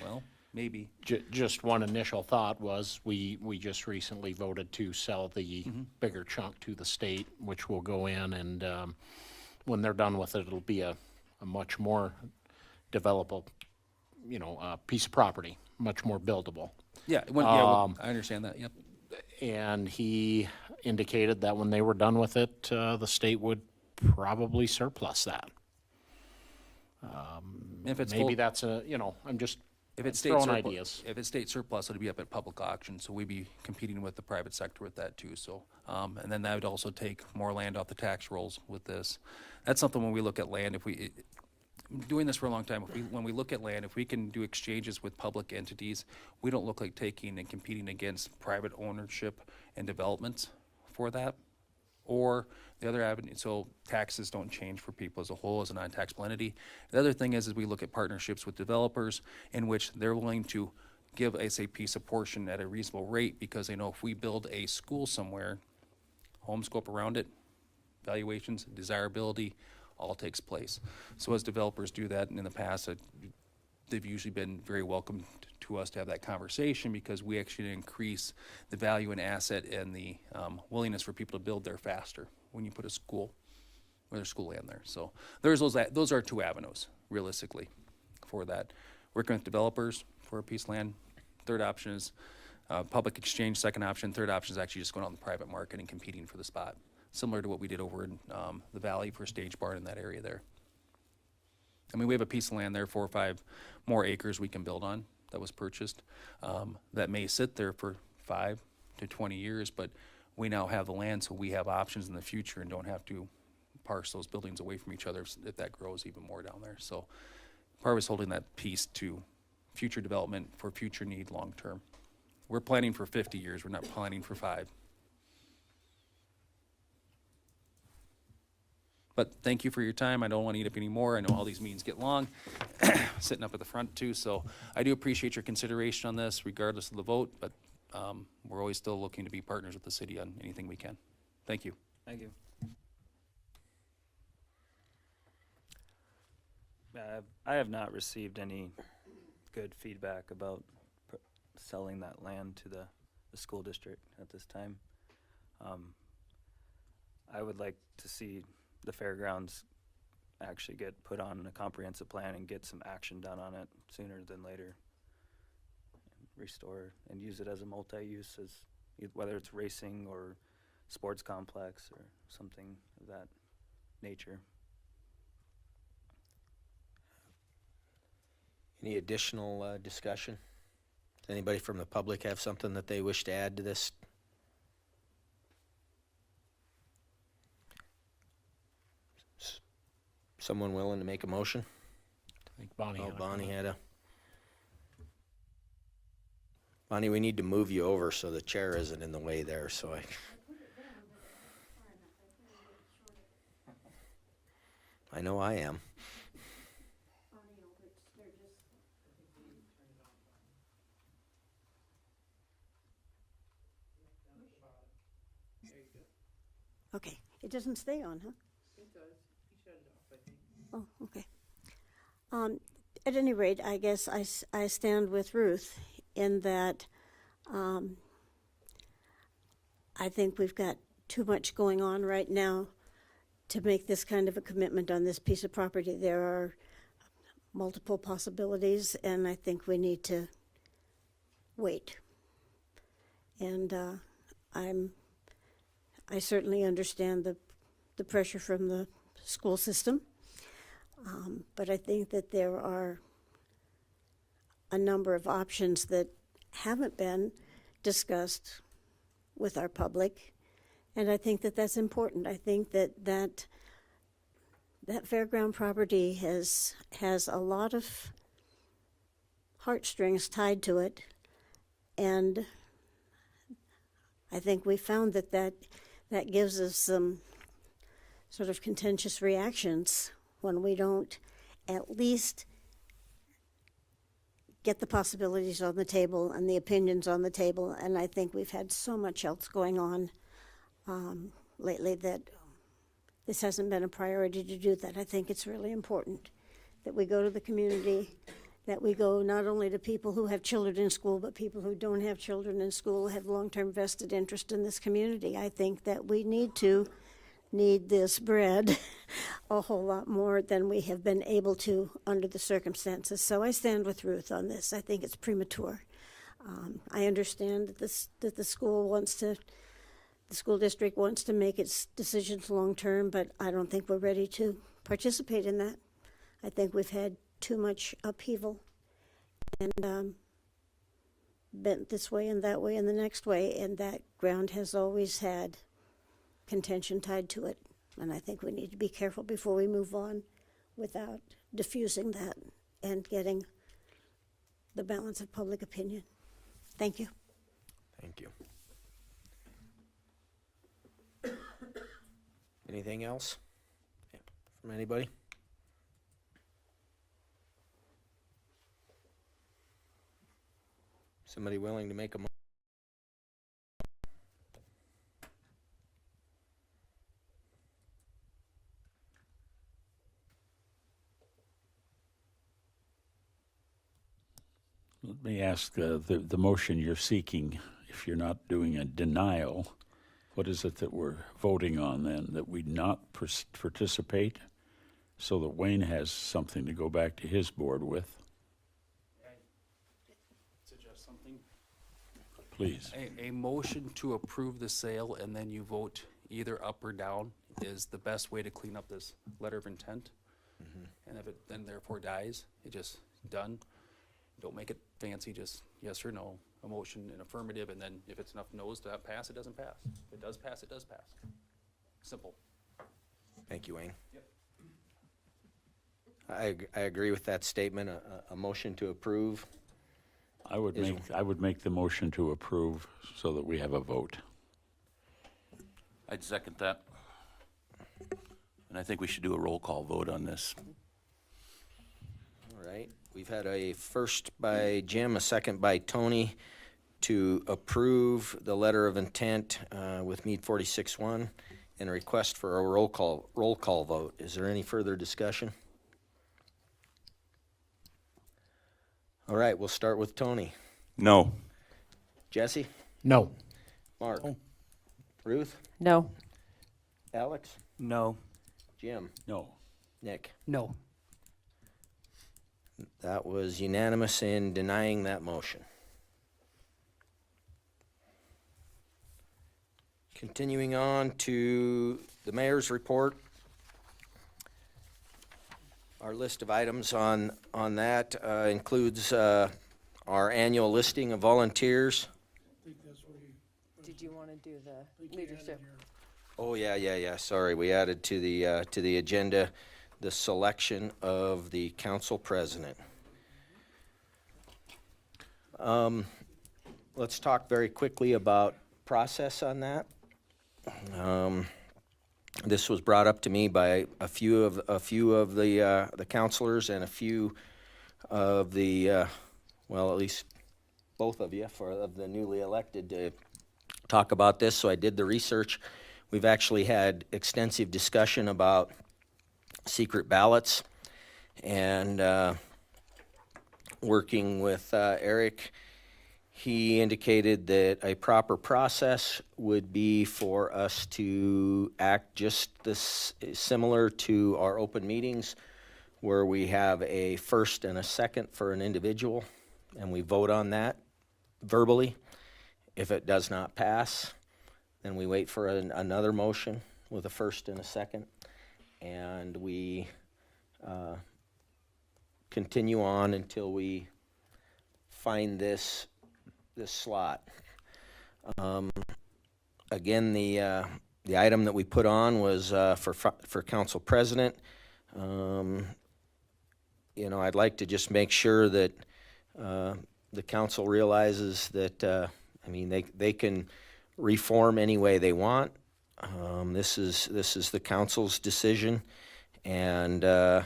well, maybe. Just one initial thought was, we just recently voted to sell the bigger chunk to the state, which will go in, and when they're done with it, it'll be a much more developable, piece of property, much more buildable. Yeah, well, I understand that, yep. And he indicated that when they were done with it, the state would probably surplus that. If it's Maybe full- that's I'm just If it's state throwing surplus, ideas. if it's state surplus, it'd be up at public auction, so we'd be competing with the private sector with that too, so. And then that would also take more land off the tax rolls with this. That's something when we look at land, doing this for a long time, when we look at land, if we can do exchanges with public entities, we don't look like taking and competing against private ownership and developments for that. Or the other avenue, so taxes don't change for people as a whole, as a non-taxable entity. The other thing is we look at partnerships with developers in which they're willing to give us a piece of portion at a reasonable rate, because they know if we build a school somewhere, home scope around it, valuations, desirability, all takes place. So as developers do that, and in the past, they've usually been very welcome to us to have that conversation, because we actually increase the value and asset and the willingness for people to build there faster when you put a school, or there's school land there. So those are two avenues, realistically, for that. Working with developers for a piece of land. Third option is public exchange. Second option. Third option is actually just going out in the private market and competing for the spot, similar to what we did over in the valley for Stage Barn in that area there. I mean, we have a piece of land there, 4 or 5 more acres we can build on that was purchased. That may sit there for 5 to 20 years, but we now have the land, so we have options in the future and don't have to parse those buildings away from each other if that grows even more down there. So part of us holding that piece to future development for future need long-term. We're planning for 50 years. We're not planning for 5. But thank you for your time. I don't want to eat up any more. I know all these meetings get long, sitting up at the front too. So I do appreciate your consideration on this regardless of the vote, but we're always still looking to be partners with the city on anything we can. Thank you. Thank you. I have not received any good feedback about selling that land to the school district at this time. I would like to see the fairgrounds actually get put on a comprehensive plan and get some action done on it sooner than later. Restore and use it as a multi-use, whether it's racing or sports complex or something of that nature. Any additional discussion? Does anybody from the public have something that they wish to add to this? Someone willing to make a motion? I think Bonnie. Oh, had a Bonnie comment. had a. Bonnie, we need to move you over so the chair isn't in the way there, so I know I am. Okay, it doesn't stay on, huh? It does. You shut it off, I think. Oh, okay. At any rate, I guess I stand with Ruth in that I think we've got too much going on right now to make this kind of a commitment on this piece of property. There are multiple possibilities, and I think we need to wait. And I certainly understand the pressure from the school system. But I think that there are a number of options that haven't been discussed with our public, and I think that that's important. I think that fairground property has a lot of heartstrings tied to it, and I think we found that gives us some sort of contentious reactions when we don't at least get the possibilities on the table and the opinions on the table. And I think we've had so much else going on lately that this hasn't been a priority to do that. I think it's really important that we go to the community, that we go not only to people who have children in school, but people who don't have children in school, have long-term vested interest in this community. I think that we need this bread a whole lot more than we have been able to under the circumstances. So I stand with Ruth on this. I think it's premature. I understand that the school district wants to make its decisions long-term, but I don't think we're ready to participate in that. I think we've had too much upheaval and bent this way and that way and the next way, and that ground has always had contention tied to it, and I think we need to be careful before we move on without diffusing that and getting the balance of public opinion. Thank you. Thank you. Anything else from anybody? Somebody willing to make a motion? Let me ask, the motion you're seeking, if you're not doing a denial, what is it that we're voting on then? That we not participate so that Wayne has something to go back to his board with? Suggest something? Please. A motion to approve the sale and then you vote either up or down is the best way to clean up this letter of intent. And if it then therefore dies, it just done. Don't make it fancy, just yes or no, a motion in affirmative, and then if it's enough no's to pass, it doesn't pass. If it does pass, it does pass. Simple. Thank you, Wayne. Yep. I agree with that statement. A motion to approve. I would make the motion to approve so that we have a vote. I'd second that. And I think we should do a roll call vote on this. All right. We've had a first by Jim, a second by Tony to approve the letter of intent with Mead 46-1 and a request for a roll call vote. Is there any further discussion? All right, we'll start with Tony. No. Jesse? No. Mark? Ruth? No. Alex? No. Jim? No. Nick? No. That was unanimous in denying that motion. Continuing on to the mayor's report. Our list of items on that includes our annual listing of volunteers. Did you want to do the leadership? Oh, yeah. Sorry, we added to the agenda the selection of the council president. Let's talk very quickly about process on that. This was brought up to me by a few of the counselors and a few of the well, at least both of you of the newly elected to talk about this. So I did the research. We've actually had extensive discussion about secret ballots, and working with Eric, he indicated that a proper process would be for us to act just this similar to our open meetings, where we have a first and a second for an individual, and we vote on that verbally. If it does not pass, then we wait for another motion with a first and a second, and we continue on until we find this slot. Again, the item that we put on was for council president. You know, I'd like to just make sure that the council realizes that, I mean, they can reform any way they want. This is the council's decision, and the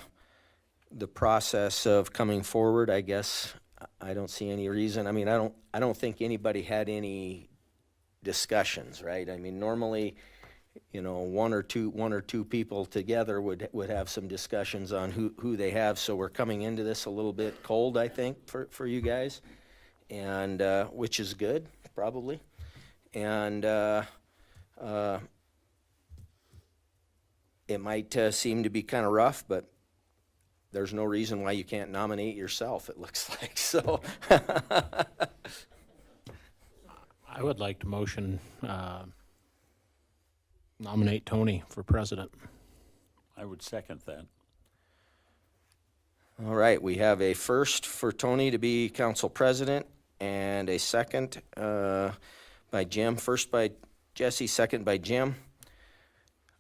process of coming forward, I guess, I don't see any reason. I mean, I don't think anybody had any discussions, right? I mean, normally, you know, one or two people together would have some discussions on who they have. So we're coming into this a little bit cold, I think, for you guys, and which is good, probably. And it might seem to be kind of rough, but there's no reason why you can't nominate yourself, it looks like. So I would like to motion, nominate Tony for president. I would second that. all right, we have a first for Tony to be council president and a second by Jim. First by Jesse, second by Jim.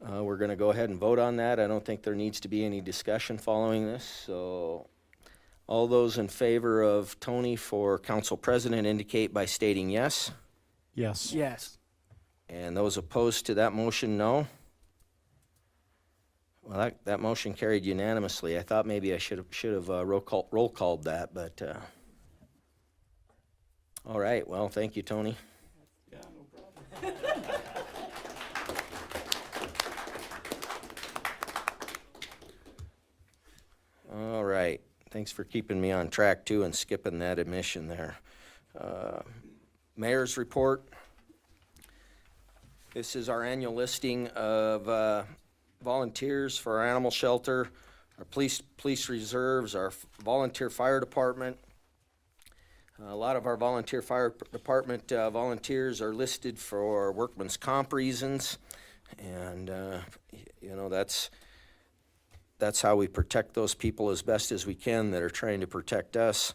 We're going to go ahead and vote on that. I don't think there needs to be any discussion following this. So all those in favor of Tony for council president indicate by stating yes. Yes. Yes. And those opposed to that motion, no. Well, that motion carried unanimously. I thought maybe I should have roll called that, but all right. Well, thank you, Tony. Yeah, no problem. All right. Thanks for keeping me on track too and skipping that admission there. Mayor's report. This is our annual listing of volunteers for our animal shelter, our police reserves, our volunteer fire department. A lot of our volunteer fire department volunteers are listed for workman's comp reasons, and you know, that's how we protect those people as best as we can that are trying to protect us.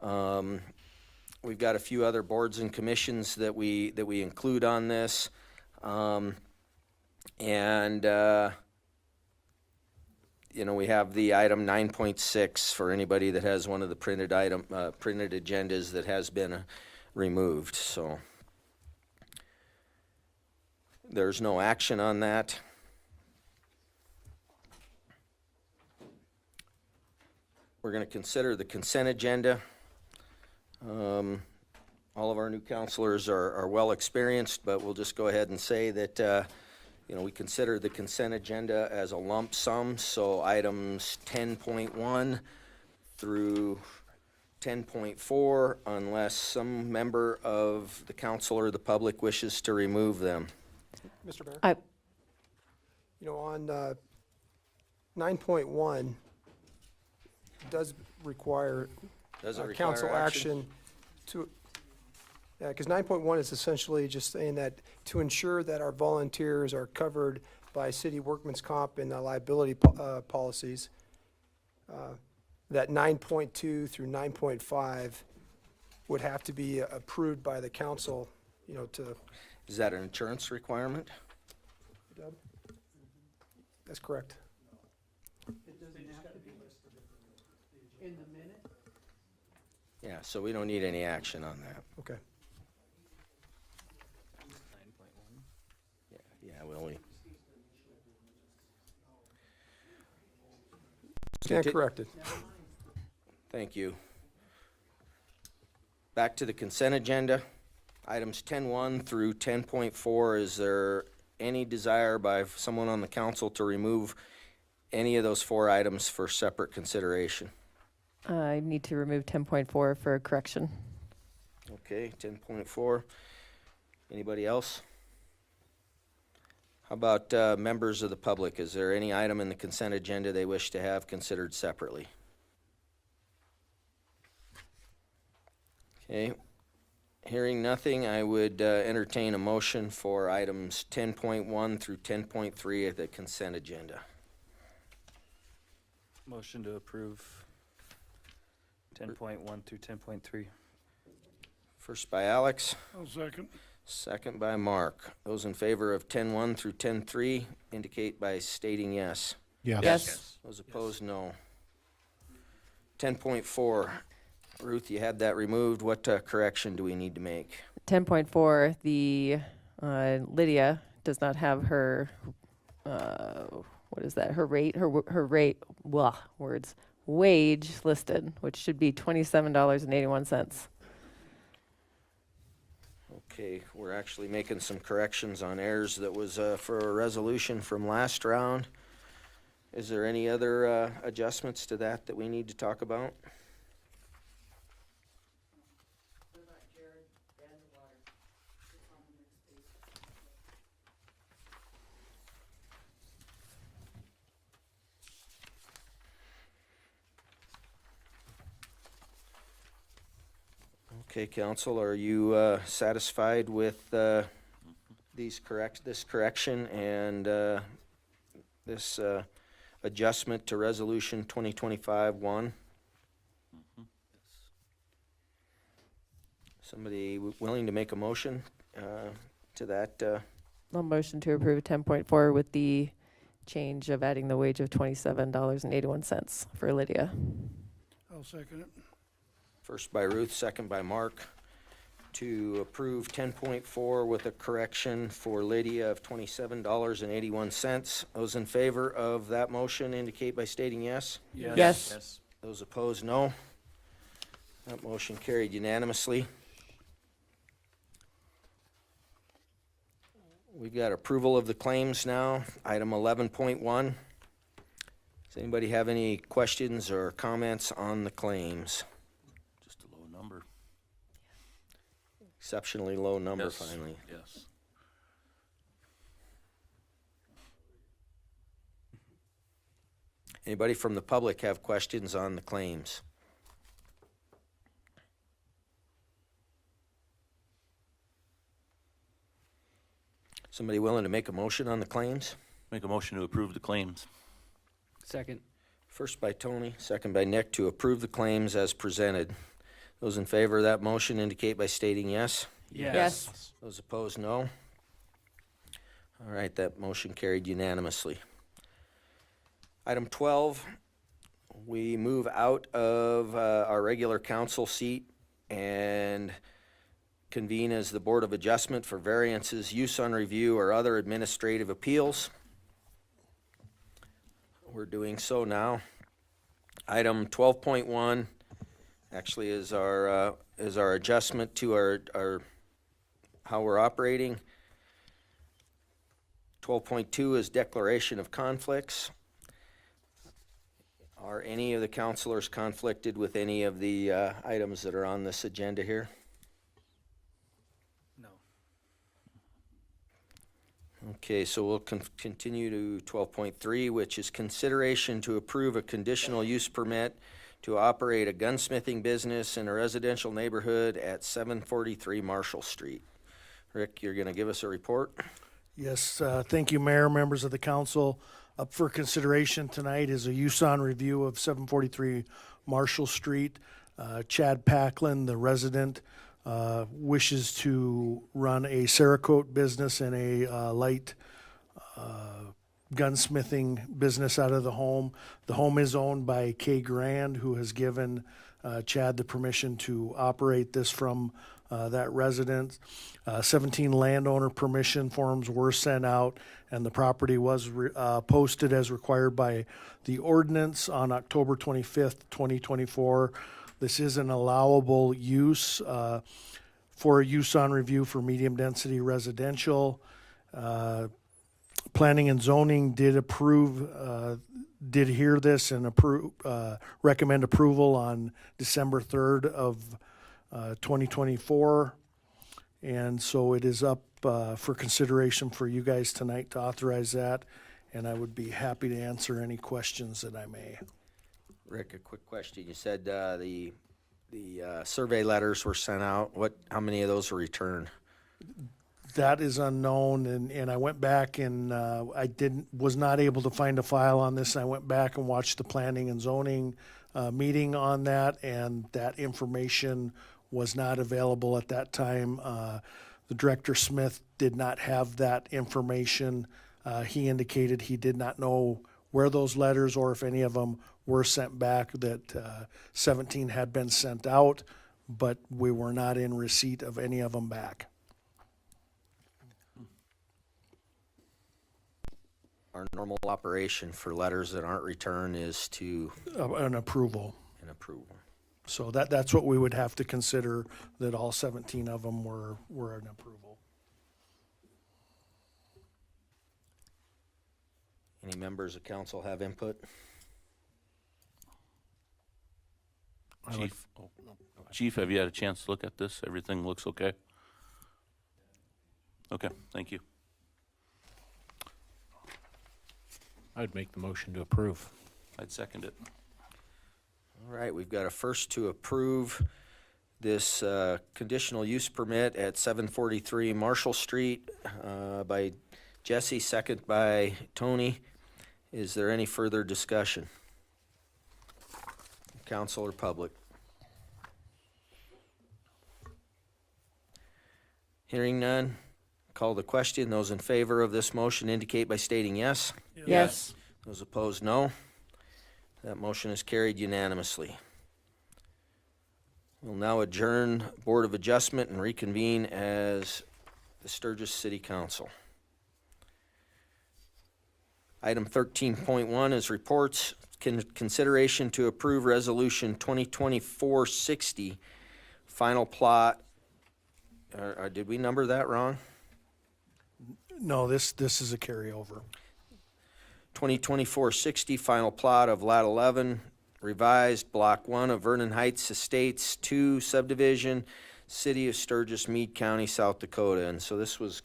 We've got a few other boards and commissions that we include on this, you know, we have the item 9.6 for anybody that has one of the printed agendas that has been removed. So there's no action on that. We're going to consider the consent agenda. All of our new counselors are well experienced, but we'll just go ahead and say that you know, we consider the consent agenda as a lump sum, so items 10.1 through 10.4, unless some member of the council or the public wishes to remove them. Mr. Mayor? You know, on 9.1, does require council action to, yeah, because 9.1 is essentially just saying that to ensure that our volunteers are covered by city workman's comp and liability policies, that 9.2 through 9.5 would have to be approved by the council, you know, to. Is that an insurance requirement? That's correct. In the minute? Yeah, so we don't need any action on that. Okay. Yeah, will we? Stand corrected. Thank you. Back to the consent agenda. Items 10.1 through 10.4, is there any desire by someone on the council to remove any of those four items for separate consideration? I need to remove 10.4 for correction. Okay, 10.4. Anybody else? How about members of the public? Is there any item in the consent agenda they wish to have considered separately? Okay. Hearing nothing, I would entertain a motion for items 10.1 through 10.3 of the consent agenda. Motion to approve 10.1 through 10.3. First by Alex, I'll second. second by Mark. Those in favor of 10.1 through 10.3 indicate by stating yes. Yes. Those opposed, no. 10.4, Ruth, you had that removed. What correction do we need to make? 10.4, the Lydia does not have her, what is that? Her rate, her rate, words, wage listed, which should be $27.81. Okay, we're actually making some corrections on errors that was for a resolution from last round. Is there any other adjustments to that we need to talk about? Okay, council, are you satisfied with this correction and this adjustment to resolution 2025-1? Somebody willing to make a motion to that? I'll motion to approve 10.4 with the change of adding the wage of $27.81 for Lydia. I'll second it. First by Ruth, second by Mark, to approve 10.4 with a correction for Lydia of $27.81. Those in favor of that motion indicate by stating yes. Yes. Those opposed, no. That motion carried unanimously. We've got approval of the claims now, item 11.1. Does anybody have any questions or comments on the claims? Just a low number. Exceptionally low number, Yes. finally. Yes. Anybody from the public have questions on the claims? Somebody willing to make a motion on the claims? Make a motion to approve the claims. Second. First by Tony, second by Nick, to approve the claims as presented. Those in favor of that motion indicate by stating yes. Yes. Those opposed, no. All right, that motion carried unanimously. Item 12, we move out of our regular council seat and convene as the Board of Adjustment for variances, use on review, or other administrative appeals. We're doing so now. Item 12.1 actually is our adjustment to our how we're operating. 12.2 is declaration of conflicts. Are any of the councilors conflicted with any of the items that are on this agenda here? No. Okay, so we'll continue to 12.3, which is consideration to approve a conditional use permit to operate a gunsmithing business in a residential neighborhood at 743 Marshall Street. Rick, you're going to give us a report? Yes, thank you, Mayor, members of the council. Up for consideration tonight is a use on review of 743 Marshall Street. Chad Packlin, the resident, wishes to run a Cerakote business and a light gunsmithing business out of the home. The home is owned by Kay Grand, who has given Chad the permission to operate this from that residence. 17 landowner permission forms were sent out, and the property was posted as required by the ordinance on October 25th, 2024. This is an allowable use for a use on review for medium density residential. Planning and zoning did hear this and recommend approval on December 3rd of 2024. And so it is up for consideration for you guys tonight to authorize that. And I would be happy to answer any questions that I may. Rick, a quick question. You said the survey letters were sent out. How many of those were returned? That is unknown, and I went back and was not able to find a file on this. I went back and watched the planning and zoning meeting on that, and that information was not available at that time. The Director Smith did not have that information. He indicated he did not know where those letters or if any of them were sent back, that 17 had been sent out, but we were not in receipt of any of them back. Our normal operation for letters that aren't returned is to An approval. an approval. So that's what we would have to consider, that all 17 of them were an approval. Any members of council have input? Chief, have you had a chance to look at this? Everything looks okay? Okay, thank you. I'd make the motion to approve. I'd second it. All right, we've got a first to approve this conditional use permit at 743 Marshall Street by Jesse, second by Tony. Is there any further discussion? Council or public? Hearing none, call the question. Those in favor of this motion indicate by stating yes. Yes. Those opposed, no. That motion is carried unanimously. We'll now adjourn Board of Adjustment and reconvene as the Sturgis City Council. Item 13.1 is reports. Consideration to approve Resolution 2024-60, final plot. Did we number that wrong? No, this is a carryover. 2024-60, final plot of Lat 11, revised, Block 1 of Vernon Heights Estates 2 subdivision, City of Sturgis, Meade County, South Dakota. And so this was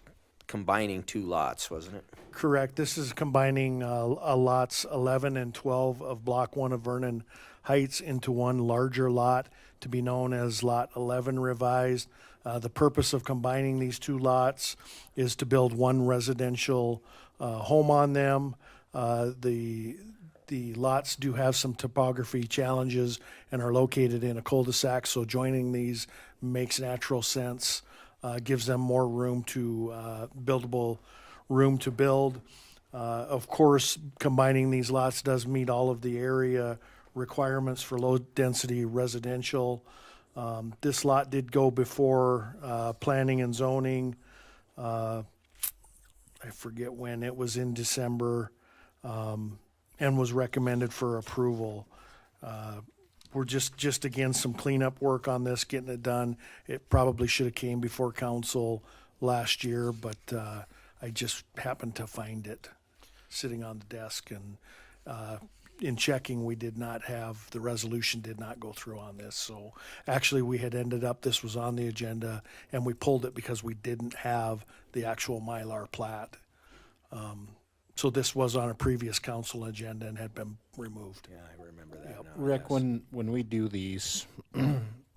combining two lots, wasn't it? Correct. This is combining lots 11 and 12 of Block 1 of Vernon Heights into one larger lot to be known as Lot 11 revised. The purpose of combining these two lots is to build one residential home on them. The lots do have some topography challenges and are located in a cul-de-sac, so joining these makes natural sense, gives them more room to buildable room to build. Of course, combining these lots does meet all of the area requirements for low-density residential. This lot did go before planning and zoning. I forget when, it was in December, and was recommended for approval. We're just again, some cleanup work on this, getting it done. It probably should have came before council last year, but I just happened to find it sitting on the desk, and in checking, we did not have, the resolution did not go through on this. So actually, we had ended up, this was on the agenda, and we pulled it because we didn't have the actual Mylar plat. So this was on a previous council agenda and had been removed. Yeah, I remember that now. Rick, yes. when we do these,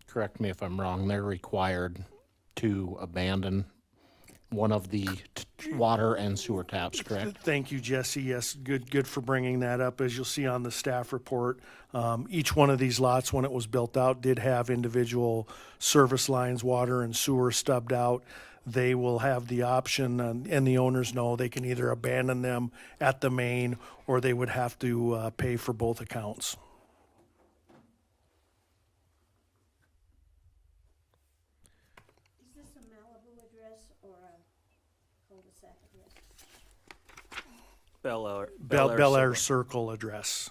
correct me if I'm wrong, they're required to abandon one of the water and sewer taps, correct? Thank you, Jesse. Yes, good for bringing that up. As you'll see on the staff report, each one of these lots, when it was built out, did have individual service lines, water and sewer stubbed out. They will have the option, and the owners know they can either abandon them at the main, or they would have to pay for both accounts. Is this a Malibu address or a cul-de-sac address? Bel Air Circle address.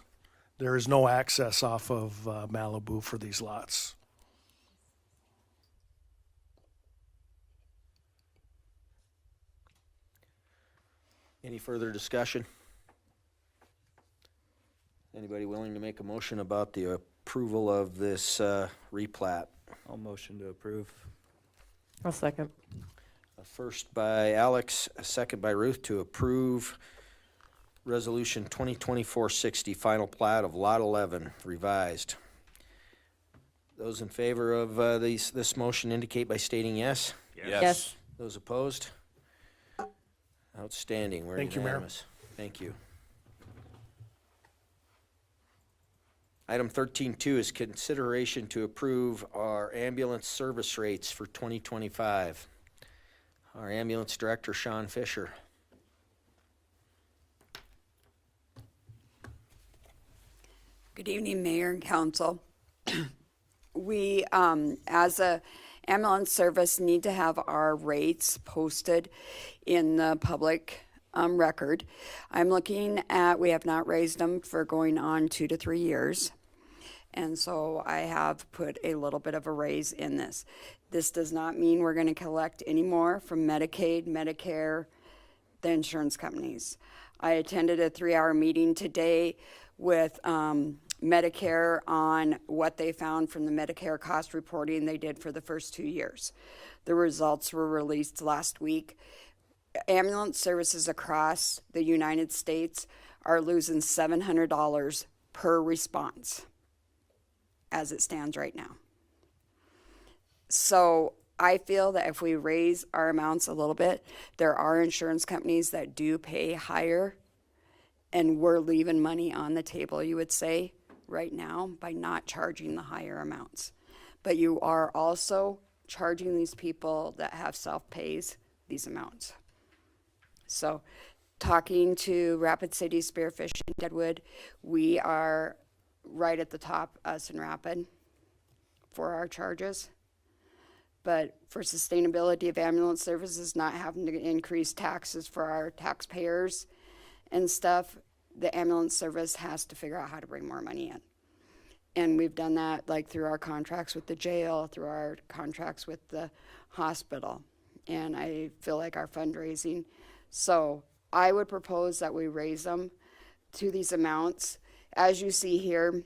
There is no access off of Malibu for these lots. Any further discussion? Anybody willing to make a motion about the approval of this replat? I'll motion to approve. I'll second. A first by Alex, a second by Ruth to approve Resolution 2024-60, final plat of Lot 11, revised. Those in favor of this motion indicate by stating yes. Yes. Those opposed? Outstanding. We're Thank you, Mayor. unanimous. Thank you. Item 13.2 is consideration to approve our ambulance service rates for 2025. Our ambulance director, Sean Fisher. Good evening, Mayor and Council. We, as a ambulance service, need to have our rates posted in the public record. I'm looking at, we have not raised them for going on 2 to 3 years. And so I have put a little bit of a raise in this. This does not mean we're going to collect any more from Medicaid, Medicare, the insurance companies. I attended a 3-hour meeting today with Medicare on what they found from the Medicare cost reporting they did for the first 2 years. The results were released last week. Ambulance services across the United States are losing $700 per response as it stands right now. So I feel that if we raise our amounts a little bit, there are insurance companies that do pay higher, and we're leaving money on the table, you would say, right now by not charging the higher amounts. But you are also charging these people that have self-pays these amounts. So talking to Rapid City, Spearfish, and Deadwood, we are right at the top, us and Rapid, for our charges. But for sustainability of ambulance services, not having to increase taxes for our taxpayers and stuff, the ambulance service has to figure out how to bring more money in. And we've done that like through our contracts with the jail, through our contracts with the hospital. And I feel like our fundraising. So I would propose that we raise them to these amounts. As you see here,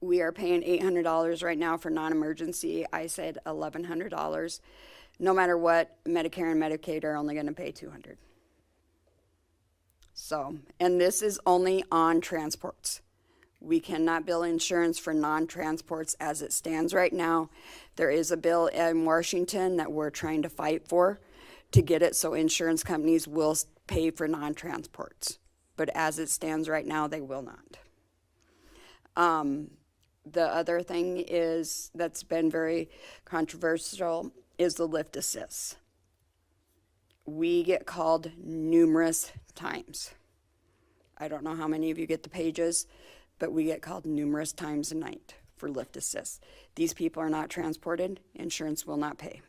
we are paying $800 right now for non-emergency. I said $1,100. No matter what, Medicare and Medicaid are only going to pay $200. So, and this is only on transports. We cannot bill insurance for non-transports as it stands right now. There is a bill in Washington that we're trying to fight for to get it so insurance companies will pay for non-transports. But as it stands right now, they will not. The other thing is that's been very controversial is the lift assist. We get called numerous times. I don't know how many of you get the pages, but we get called numerous times a night for lift assist. These people are not transported. Insurance will not pay.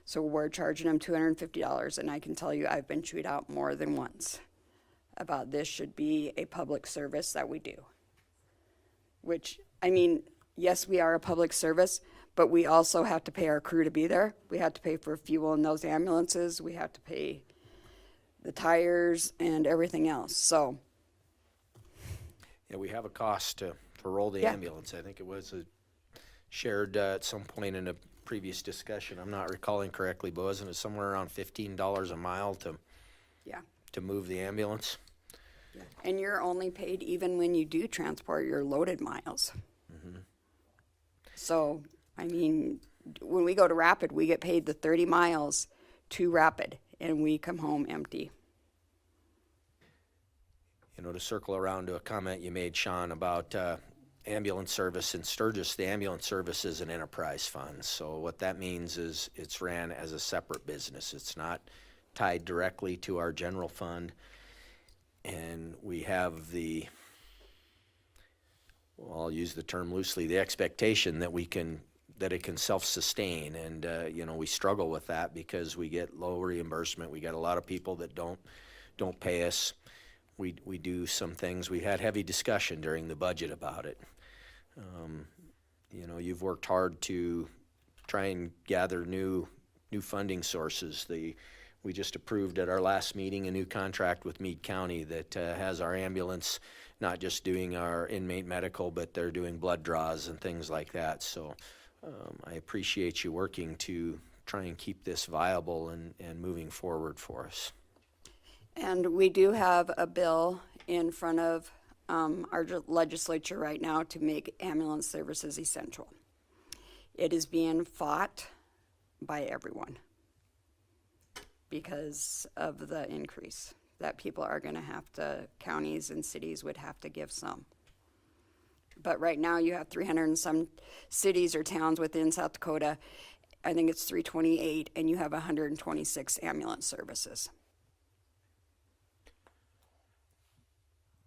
So we're charging them $250, and I can tell you I've been chewed out more than once about this should be a public service that we do. Which, I mean, yes, we are a public service, but we also have to pay our crew to be there. We have to pay for fuel in those ambulances. We have to pay the tires and everything else. So, Yeah, we have a cost to roll the ambulance. I think it was shared at some point in a previous discussion. I'm not recalling correctly, but wasn't it somewhere around $15 a mile to move the ambulance? yeah. And you're only paid even when you do transport your loaded miles. Mm-hmm. So, I mean, when we go to Rapid, we get paid the 30 miles to Rapid, and we come home empty. You know, to circle around to a comment you made, Sean, about ambulance service in Sturgis, the ambulance service is an enterprise fund. So what that means is it's ran as a separate business. It's not tied directly to our general fund. And we have the, well, I'll use the term loosely, the expectation that that it can self-sustain. And, you know, we struggle with that because we get low reimbursement. We got a lot of people that don't pay us. We do some things. We had heavy discussion during the budget about it. You know, you've worked hard to try and gather new funding sources. We just approved at our last meeting a new contract with Meade County that has our ambulance not just doing our inmate medical, but they're doing blood draws and things like that. So I appreciate you working to try and keep this viable and moving forward for us. And we do have a bill in front of our legislature right now to make ambulance services essential. it is being fought by everyone because of the increase that people are going to have to, counties and cities would have to give some. But right now you have 300 and some cities or towns within South Dakota. I think it's 328, and you have 126 ambulance services.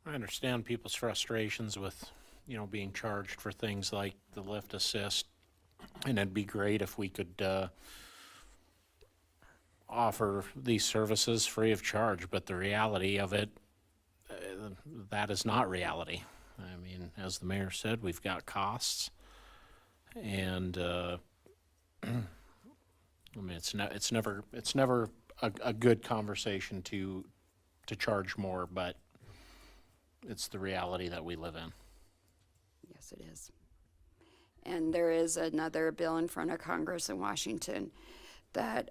I understand people's frustrations with, being charged for things like the lift assist, and it'd be great if we could offer these services free of charge, but the reality of it, that is not reality. I mean, as the mayor said, we've got costs, and I mean, it's never a good conversation to charge more, but it's the reality that we live in. Yes, it is. And there is another bill in front of Congress in Washington that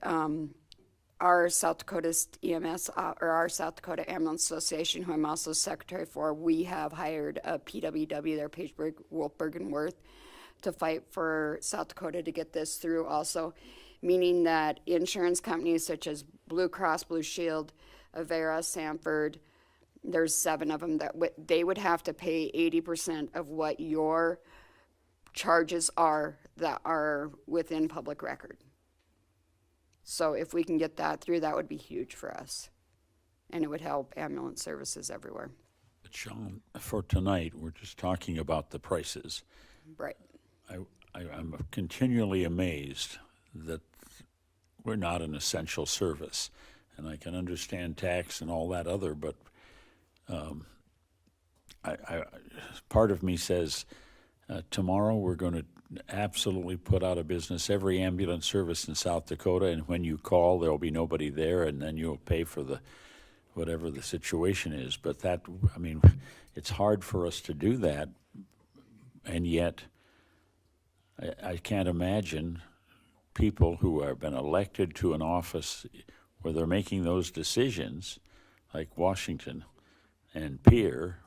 our South Dakota EMS, or our South Dakota Ambulance Association, who I'm also secretary for, we have hired a PWW there, Pageburg, Wolfberg, and Worth, to fight for South Dakota to get this through also, meaning that insurance companies such as Blue Cross Blue Shield, Avera, Sanford, there's 7 of them, that they would have to pay 80% of what your charges are that are within public record. So if we can get that through, that would be huge for us. And it would help ambulance services everywhere. But Sean, for tonight, we're just talking about the prices. Right. I'm continually amazed that we're not an essential service. And I can understand tax and all that other, but part of me says tomorrow we're going to absolutely put out of business every ambulance service in South Dakota, and when you call, there'll be nobody there, and then you'll pay for the whatever the situation is. But that, I mean, it's hard for us to do that, and yet I can't imagine people who have been elected to an office where they're making those decisions, like Washington and Pierre,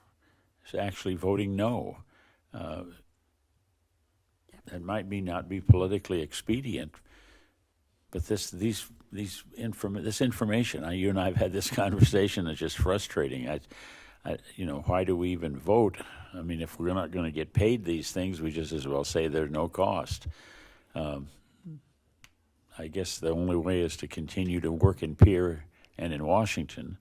is actually voting no. It might not be politically expedient, but this information, you and I have had this conversation, is just frustrating. Why do we even vote? I mean, if we're not going to get paid these things, we just as well say there's no cost. I guess the only way is to continue to work in Pierre and in Washington.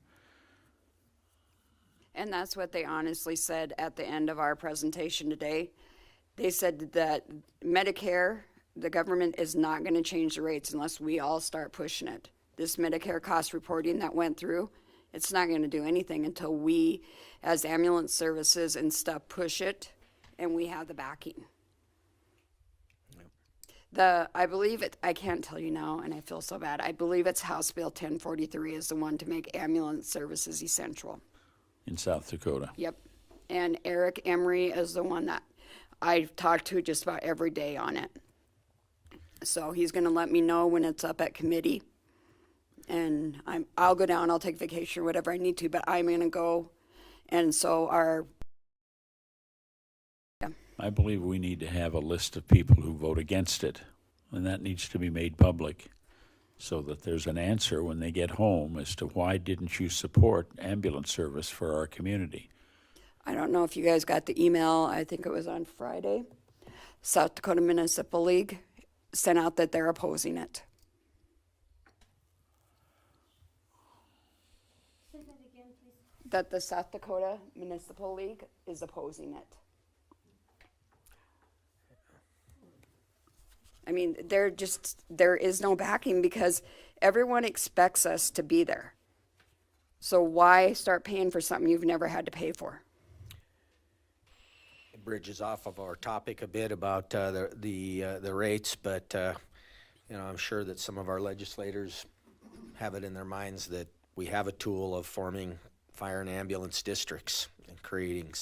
And that's what they honestly said at the end of our presentation today. They said that Medicare, the government is not going to change the rates unless we all start pushing it. This Medicare cost reporting that went through, it's not going to do anything until we, as ambulance services and stuff, push it and we have the backing. I believe I can't tell you now, and I feel so bad. I believe it's House Bill 1043 is the one to make ambulance services essential. In South Dakota. Yep. And Eric Emery is the one that I talk to just about every day on it. So he's going to let me know when it's up at committee. And I'll go down, I'll take vacation or whatever I need to, but I'm going to go. And so I believe we need to have a list of people who vote against it, and that needs to be made public so that there's an answer when they get home as to why didn't you support ambulance service for our community. I don't know if you guys got the email, I think it was on Friday. South Dakota Municipal League sent out that they're opposing it. Say that again, please. That the South Dakota Municipal League is opposing it. I mean, there is no backing because everyone expects us to be there. So why start paying for something you've never had to pay for? It bridges off of our topic a bit about the rates, but I'm sure that some of our legislators have it in their minds that we have a tool of forming fire and ambulance districts and creating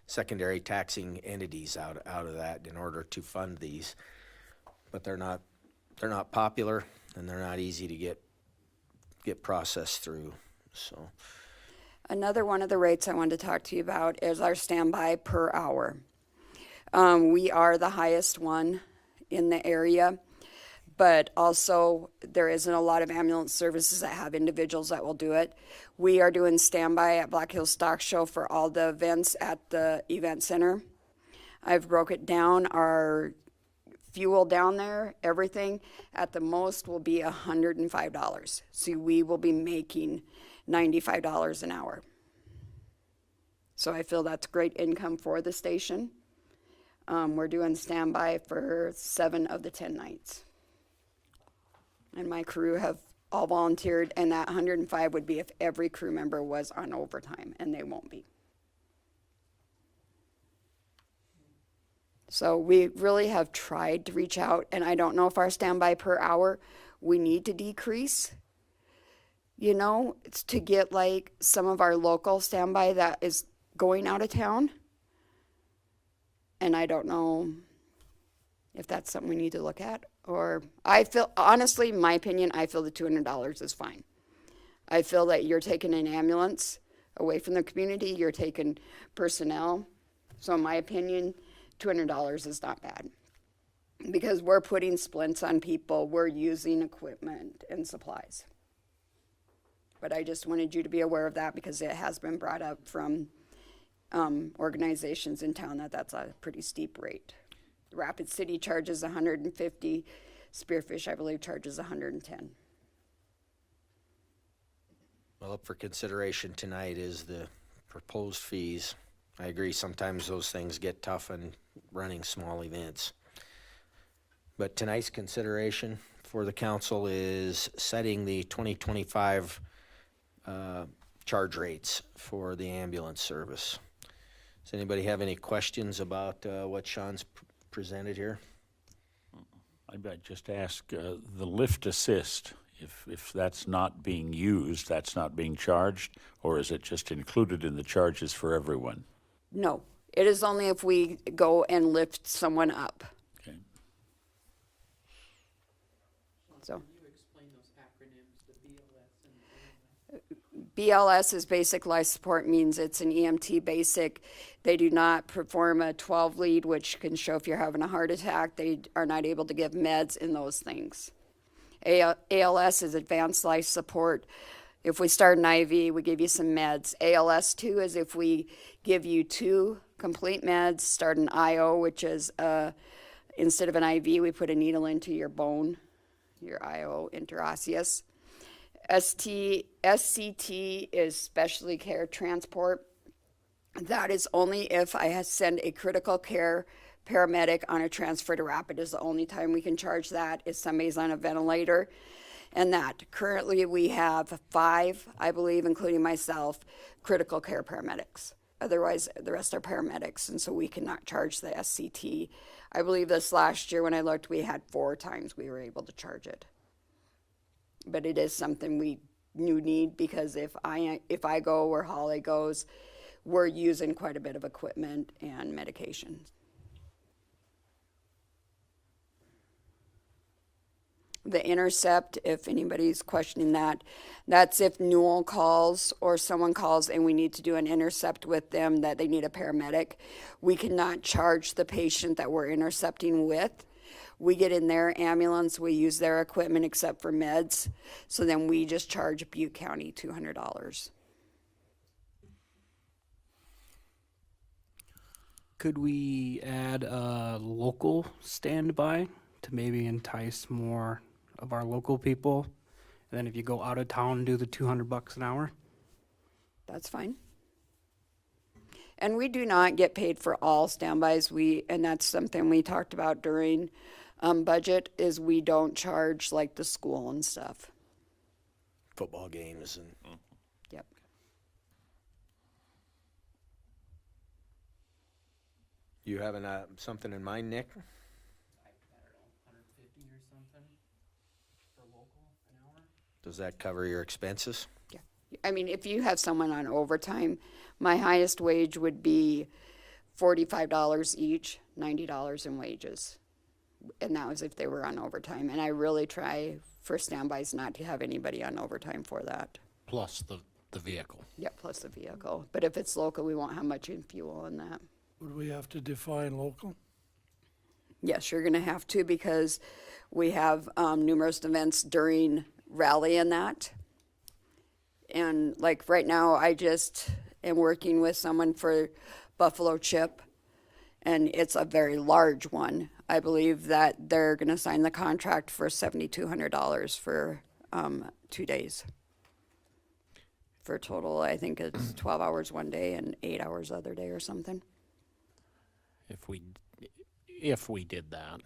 secondary taxing entities out of that in order to fund these. But they're not popular, and they're not easy to get processed through. So another one of the rates I wanted to talk to you about is our standby per hour. We are the highest one in the area. But also, there isn't a lot of ambulance services that have individuals that will do it. We are doing standby at Black Hills Stock Show for all the events at the event center. I've broke it down. Our fuel down there, everything, at the most will be $105. So we will be making $95 an hour. So I feel that's great income for the station. We're doing standby for 7 of the 10 nights. And my crew have all volunteered, and that 105 would be if every crew member was on overtime, and they won't be. So we really have tried to reach out, and I don't know if our standby per hour, we need to decrease. You know, it's to get like some of our local standby that is going out of town. And I don't know if that's something we need to look at. Or I feel, honestly, in my opinion, I feel the $200 is fine. I feel that you're taking an ambulance away from the community, you're taking personnel. So in my opinion, $200 is not bad. Because we're putting splints on people, we're using equipment and supplies. But I just wanted you to be aware of that because it has been brought up from organizations in town that that's a pretty steep rate. Rapid City charges $150. Spearfish, I believe, charges $110. Well, up for consideration tonight is the proposed fees. I agree, sometimes those things get tough in running small events. But tonight's consideration for the council is setting the 2025 charge rates for the ambulance service. Does anybody have any questions about what Sean's presented here? I'd just ask the lift assist, if that's not being used, that's not being charged, or is it just included in the charges for everyone? No, it is only if we go and lift someone up. Okay. So. BLS is basic life support, means it's an EMT basic. They do not perform a 12 lead, which can show if you're having a heart attack. They are not able to give meds in those things. ALS is advanced life support. If we start an IV, we give you some meds. ALS 2 is if we give you 2 complete meds, start an IO, which is instead of an IV, we put a needle into your bone, your IO interosseous. SCT is specialty care transport. That is only if I send a critical care paramedic on a transfer to rapid is the only time we can charge that if somebody's on a ventilator. And that currently we have 5, I believe, including myself, critical care paramedics. Otherwise, the rest are paramedics, and so we cannot charge the SCT. I believe this last year when I looked, we had 4 times we were able to charge it. But it is something you need because if I go or Holly goes, we're using quite a bit of equipment and medication. The intercept, if anybody's questioning that, that's if Newell calls or someone calls and we need to do an intercept with them that they need a paramedic. We cannot charge the patient that we're intercepting with. We get in their ambulance, we use their equipment except for meds, so then we just charge Butte County $200. Could we add a local standby to maybe entice more of our local people? And then if you go out of town, do the $200 an hour? That's fine. And we do not get paid for all standbys. And that's something we talked about during budget, is we don't charge like the school and stuff. Football games and. Yep. You having something in mind, Nick? I don't know, 150 or something for local an hour. Does that cover your expenses? Yeah. I mean, if you have someone on overtime, my highest wage would be $45 each, $90 in wages. And that was if they were on overtime. And I really try for standbys not to have anybody on overtime for that. Plus the vehicle. Yeah, plus the vehicle. But if it's local, we won't have much in fuel in that. Would we have to define local? Yes, you're gonna have to, because we have numerous events during rally and that. And like right now, I just am working with someone for Buffalo Chip, and it's a very large one. I believe that they're gonna sign the contract for $7,200 for 2 days. For a total, I think it's 12 hours one day and 8 hours the other day or something. If we did that,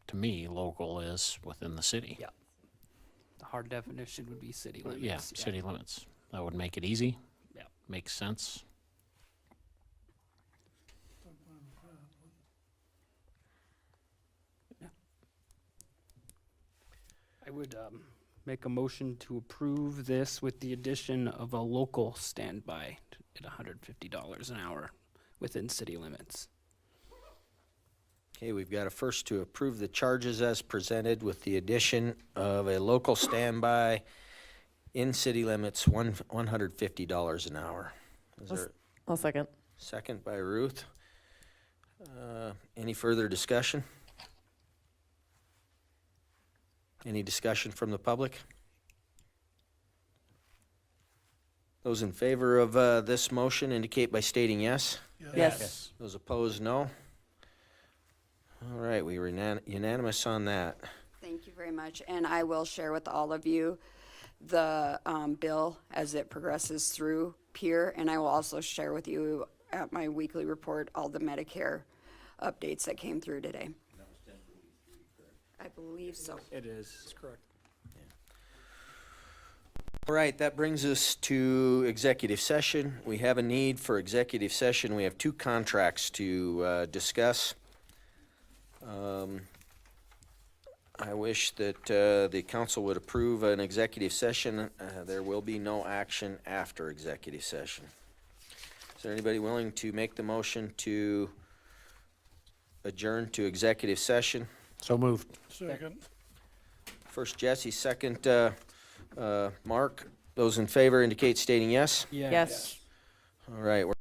to me, local is within the city. Yeah. The hard definition would be city limits. Yeah, city limits. That would make it easy. Yeah. Makes sense. I would make a motion to approve this with the addition of a local standby at $150 an hour within city limits. Okay, we've got a first to approve the charges as presented with the addition of a local standby in city limits, $150 an hour. Is there I'll second. a second by Ruth? Any further discussion? Any discussion from the public? Those in favor of this motion indicate by stating yes. Yes. Those opposed, no. All right, we were unanimous on that. Thank you very much, and I will share with all of you the bill as it progresses through PEER, and I will also share with you at my weekly report all the Medicare updates that came through today. I believe so. It is. That's correct. All right, that brings us to executive session. We have a need for executive session. We have two contracts to discuss. I wish that the council would approve an executive session. There will be no action after executive session. Is there anybody willing to make the motion to adjourn to executive session? So moved. Second. First Jesse, second Mark. Those in favor indicate stating yes. Yes. All right, we're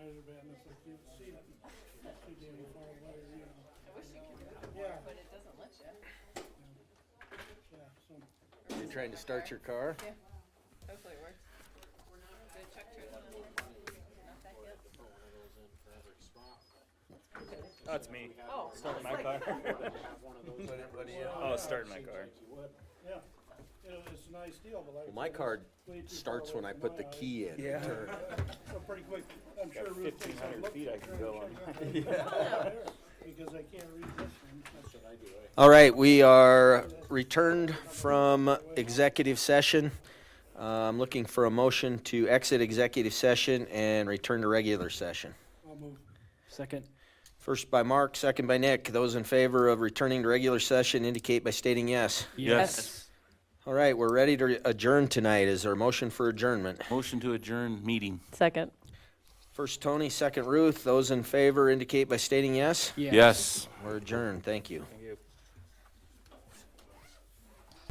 eyes are bad enough, like you can see it. See Danny far away, you know. I wish you could do it, Yeah. but it doesn't let you. Yeah, so. You're trying to start your car? Yeah, hopefully it works. Good, Chuck turned it on. Not that yet. Oh, it's me. Oh. Starting my car. Oh, starting my car. Yeah, it's a nice deal, but like. Well, my car way too starts far when I away put from the my eyes. key in. Yeah. So pretty quick, I'm sure Got Ruth thinks I 1,500 look feet I can go on. Because I can't read this one, that's what I do. All right, we are returned from executive session. I'm looking for a motion to exit executive session and return to regular session. I'll move. Second. First by Mark, second by Nick. Those in favor of returning to regular session indicate by stating yes. Yes. All right, we're ready to adjourn tonight. Is there a motion for adjournment? Motion to adjourn meeting. Second. First Tony, second Ruth. Those in favor indicate by stating yes. Yes. We're adjourned. Thank you.